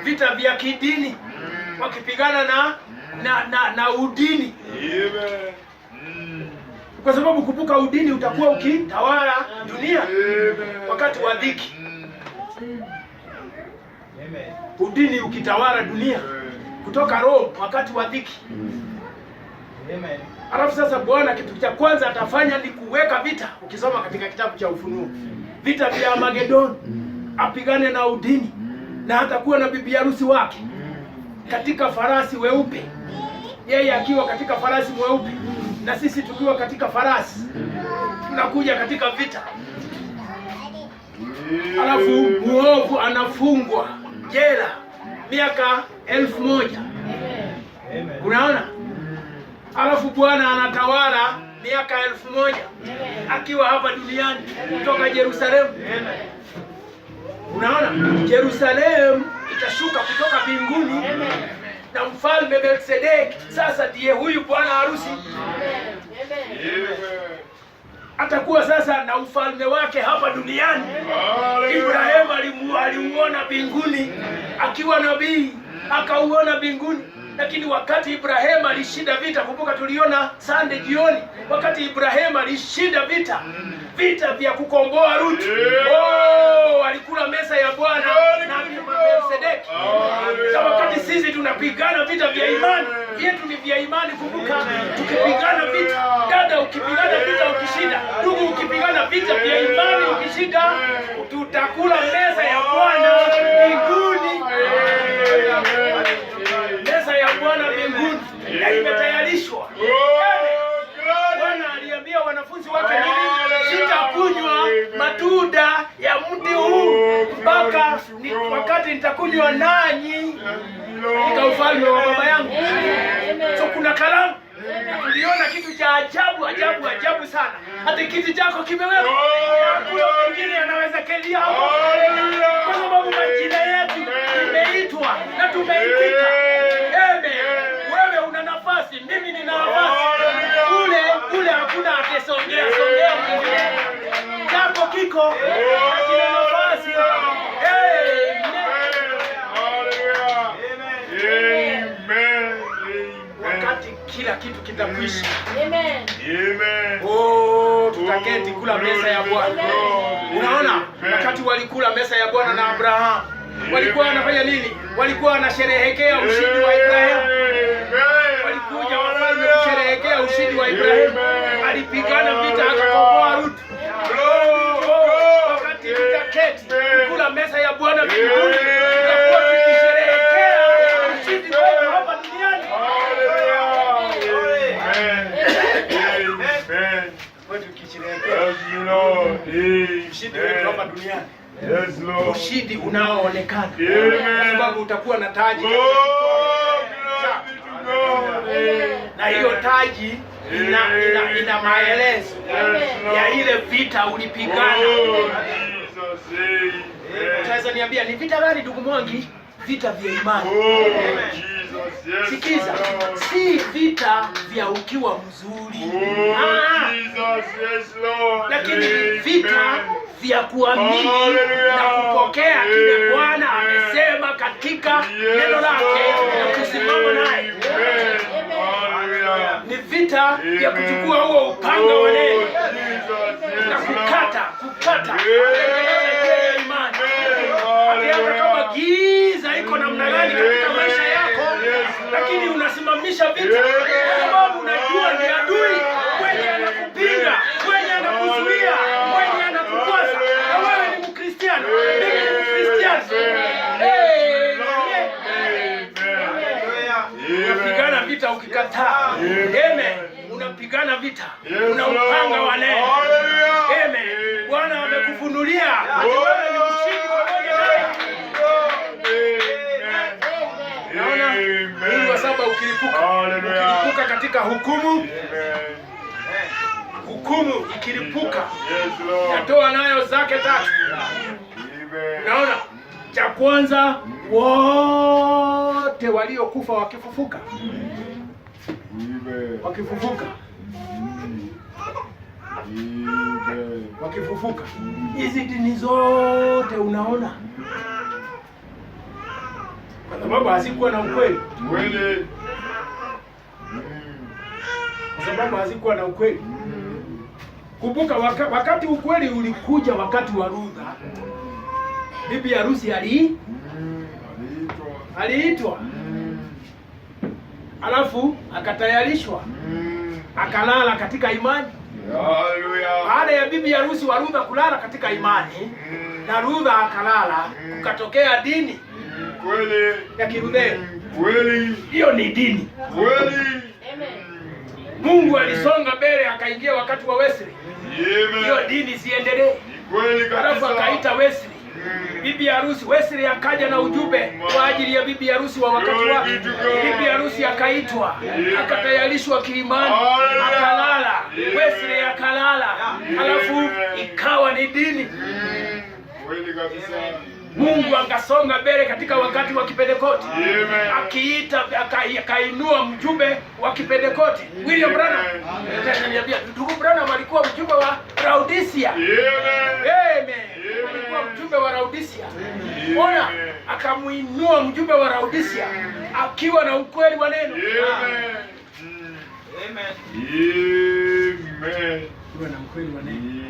vita vya kidini, wakipigana na udini. Kwa sababu kumbuka, udini utakuwa ukitawala dunia wakati wa dhiki. Udini ukitawala dunia kutoka Rome wakati wa dhiki. Alafu sasa Bwana kitu cha kwanza atafanya ni kuweka vita. Ukisoma katika kitabu cha Ufunuo, vita vya Armageddon, apigane na udini, na hata kuwa na bibi harusi wake katika farasi weupe, yeye akiwa katika farasi mweupe na sisi tukiwa katika farasi. Tunakuja katika vita. Alafu muovu anafungwa jela miaka 1000. Unaona? Alafu Bwana anatawala miaka 1000 akiwa hapa duniani kutoka Yerusalemu. Unaona? Yerusalemu itashuka kutoka mbinguni na mfalme Melkisedeki sasa ndiye huyu bwana harusi. Atakuwa sasa na ufalme wake hapa duniani. Ibrahimu aliuona mbinguni akiwa nabii, akauona mbinguni. Lakini wakati Ibrahimu alishinda vita, kumbuka tuliona Sunday jioni, wakati Ibrahimu alishinda vita vya kukomboa Ruth. Alikula mesa ya Bwana na Melkisedeki. Wakati sisi tunapigana vita vya imani, vyetu ni vya imani. Kumbuka, tukipigana vita, dada, ukipigana vita ukishinda, ndugu, ukipigana vita vya imani ukishinda, tutakula mesa ya Bwana mbinguni. Mesa ya Bwana mbinguni na imetayarishwa. Bwana aliambia wanafunzi wake nini? Sitakunywa matunda ya mti huu mpaka wakati nitakunywa nanyi katika ufalme wa Baba yangu. So kuna kalamu. Tuliona kitu cha ajabu sana. Hata kiti chako kimewekwa. Hakuna mwingine anaweza kelia hapo. Kwa sababu majina yetu imeitwa na tumeitika. Wewe una nafasi, mimi nina nafasi. Kule hakuna atesongea mwingine. Japo kiko hakina nafasi. Wakati kila kitu kitakwisha. Amen. Tutaketi kula mesa ya Bwana. Unaona, wakati walikula mesa ya Bwana na Abrahamu, walikuwa wanafanya nini? Walikuwa wanasherehekea ushindi wa Ibrahimu. Walikuja wafalme kusherehekea ushindi wa Ibrahimu. Alipigana vita akakomboa Ruth. Wakati tutaketi kula mesa ya Bwana mbinguni, tutakuwa tukisherehekea ushindi wetu hapa duniani. Ushindi wetu hapa duniani. Yes, Lord. Ushindi unaoonekana. Kwa sababu utakuwa na taji. Na hiyo taji ina maelezo ya ile vita ulipigana. Unaweza niambia ni vita gani ndugu Mwangi? Vita vya imani. Sikiza, si vita vya ukiwa mzuri, lakini vita vya kuamini na kupokea kile Bwana amesema katika neno lake na kusimama naye. Ni vita vya kuchukua huo upanga wa neno na kukata imani. Hata kama giza iko namna gani katika maisha yako, lakini unasimamisha vita, kwa sababu unajua ni adui mwenye anakupinga, mwenye anakuzuia, mwenye anakukwaza. Na wewe ni Mkristiano, mimi ni Mkristiano. Unapigana vita ukikataa. Amen. Unapigana vita, una upanga wa neno. Amen. Bwana amekufunulia wewe ni mshindi pamoja naye. Naona mwezi wa 7 ukilipuka katika hukumu. Hukumu ikilipuka, yatoa nayo zake 3. Naona cha kwanza, wote waliokufa wakifufuka. Wakifufuka. Hizi dini zote unaona, kwa sababu hazikuwa na ukweli. Kwa sababu hazikuwa na ukweli. Kumbuka wakati ukweli ulikuja wakati wa Luther, bibi harusi aliitwa, alafu akatayarishwa, akalala katika imani. Baada ya bibi harusi wa Luther kulala katika imani na Luther akalala, kukatokea dini ya Kilutheri. Hiyo ni dini. Mungu alisonga mbele akaingia wakati wa Wesley. Hiyo dini siendelee. Alafu akaita Wesley bibi harusi. Wesley akaja na ujumbe kwa ajili ya bibi harusi wa wakati wake. Bibi harusi akaitwa, akatayarishwa kiimani, akalala. Wesley akalala, alafu ikawa ni dini. Mungu akasonga mbele katika wakati wa Kipentekoste. Akiita, akainua mjumbe wa Kipentekoste, William Branham. Ananiambia ndugu Branham alikuwa mjumbe wa Laodicea. Amen. Alikuwa mjumbe wa Laodicea. Ona, akamuinua mjumbe wa Laodicea akiwa na ukweli wa neno. Amen. Akiwa na ukweli wa neno.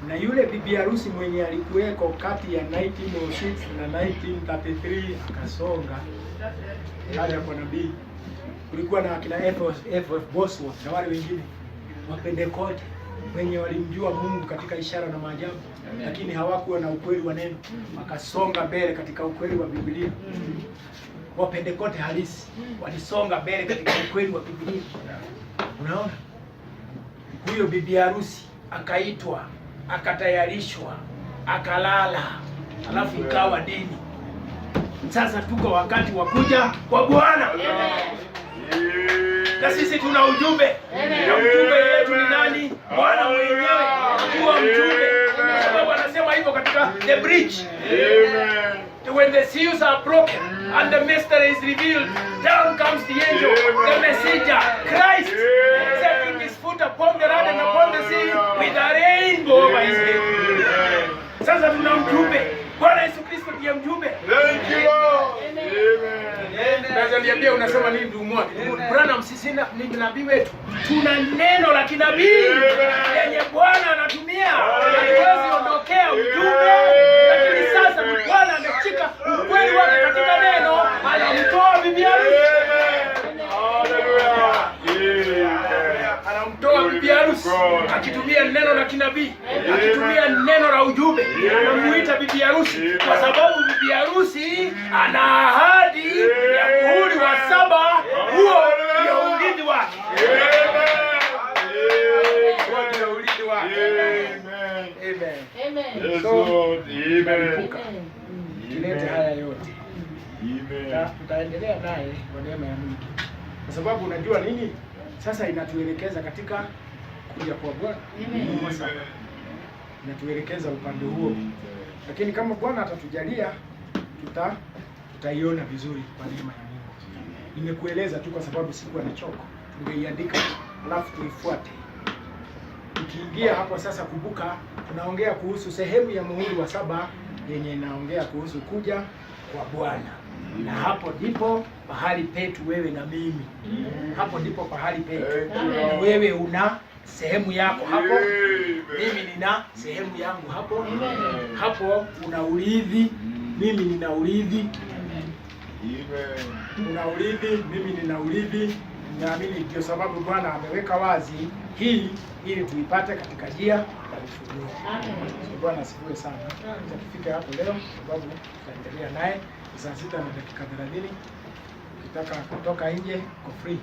Na yule bibi harusi mwenye alikuweko kati ya 1906 na 1933 akasonga hata kwa nabii. Kulikuwa na akina F.F. Bosworth na wale wengine wa Pentekoste wenye walimjua Mungu katika ishara na maajabu, lakini hawakuwa na ukweli wa neno. Wakasonga mbele katika ukweli wa Biblia. Wa Pentekoste halisi walisonga mbele katika ukweli wa Biblia. Unaona? Huyo bibi harusi akaitwa, akatayarishwa, akalala, alafu ikawa dini. Sasa tuko wakati wa kuja kwa Bwana. Na sisi tuna ujumbe. Na ujumbe yetu ni nani? Bwana mwenyewe akiwa mjumbe. Kwa sababu anasema hivyo katika The Bridge. When the seals are broken and the mystery is revealed, down comes the angel, the messenger, Christ, setting his foot upon the rod and upon the sea with a rainbow over his head. Sasa tuna mjumbe. Bwana Yesu Kristo ndiye mjumbe. Thank you Lord. Amen. Naweza niambia unasema nini ndugu mmoja? Branham sisi ni nabii wetu. Tuna neno la kinabii yenye Bwana anatumia. Hatuwezi ondokea ujumbe. Lakini sasa Bwana ameshika ukweli wake katika neno, anamtoa bibi harusi. Haleluya. Anamtoa bibi harusi akitumia neno la kinabii, akitumia neno la ujumbe. Anamuita bibi harusi kwa sababu bibi harusi ana ahadi ya muhuri wa 7. Huo ndio urithi wake. Amen. So, kilete haya yote. Tutaendelea naye kwa neema ya Mungu. Kwa sababu unajua nini? Sasa inatuelekeza katika kuja kwa Bwana. Inatuelekeza upande huo. Lakini kama Bwana atatujalia tutaiona vizuri kwa neema ya Mungu. Nimekueleza tu kwa sababu sikuwa na choko, tungeiandika alafu tuifuate. Tukiingia hapo sasa, kumbuka tunaongea kuhusu sehemu ya muhuri wa 7 yenye inaongea kuhusu kuja kwa Bwana. Na hapo ndipo pahali petu wewe na mimi. Hapo ndipo pahali petu. Wewe una sehemu yako hapo. Mimi nina sehemu yangu hapo. Hapo una urithi, mimi nina urithi. Una urithi, mimi nina urithi. Naamini ndio sababu Bwana ameweka wazi hii ili tuipate katika njia ya ufunuo. Bwana asifiwe sana. Tufike hapo leo sababu tutaendelea naye saa 6 na dakika 30. Ukitaka kutoka nje, kwa free.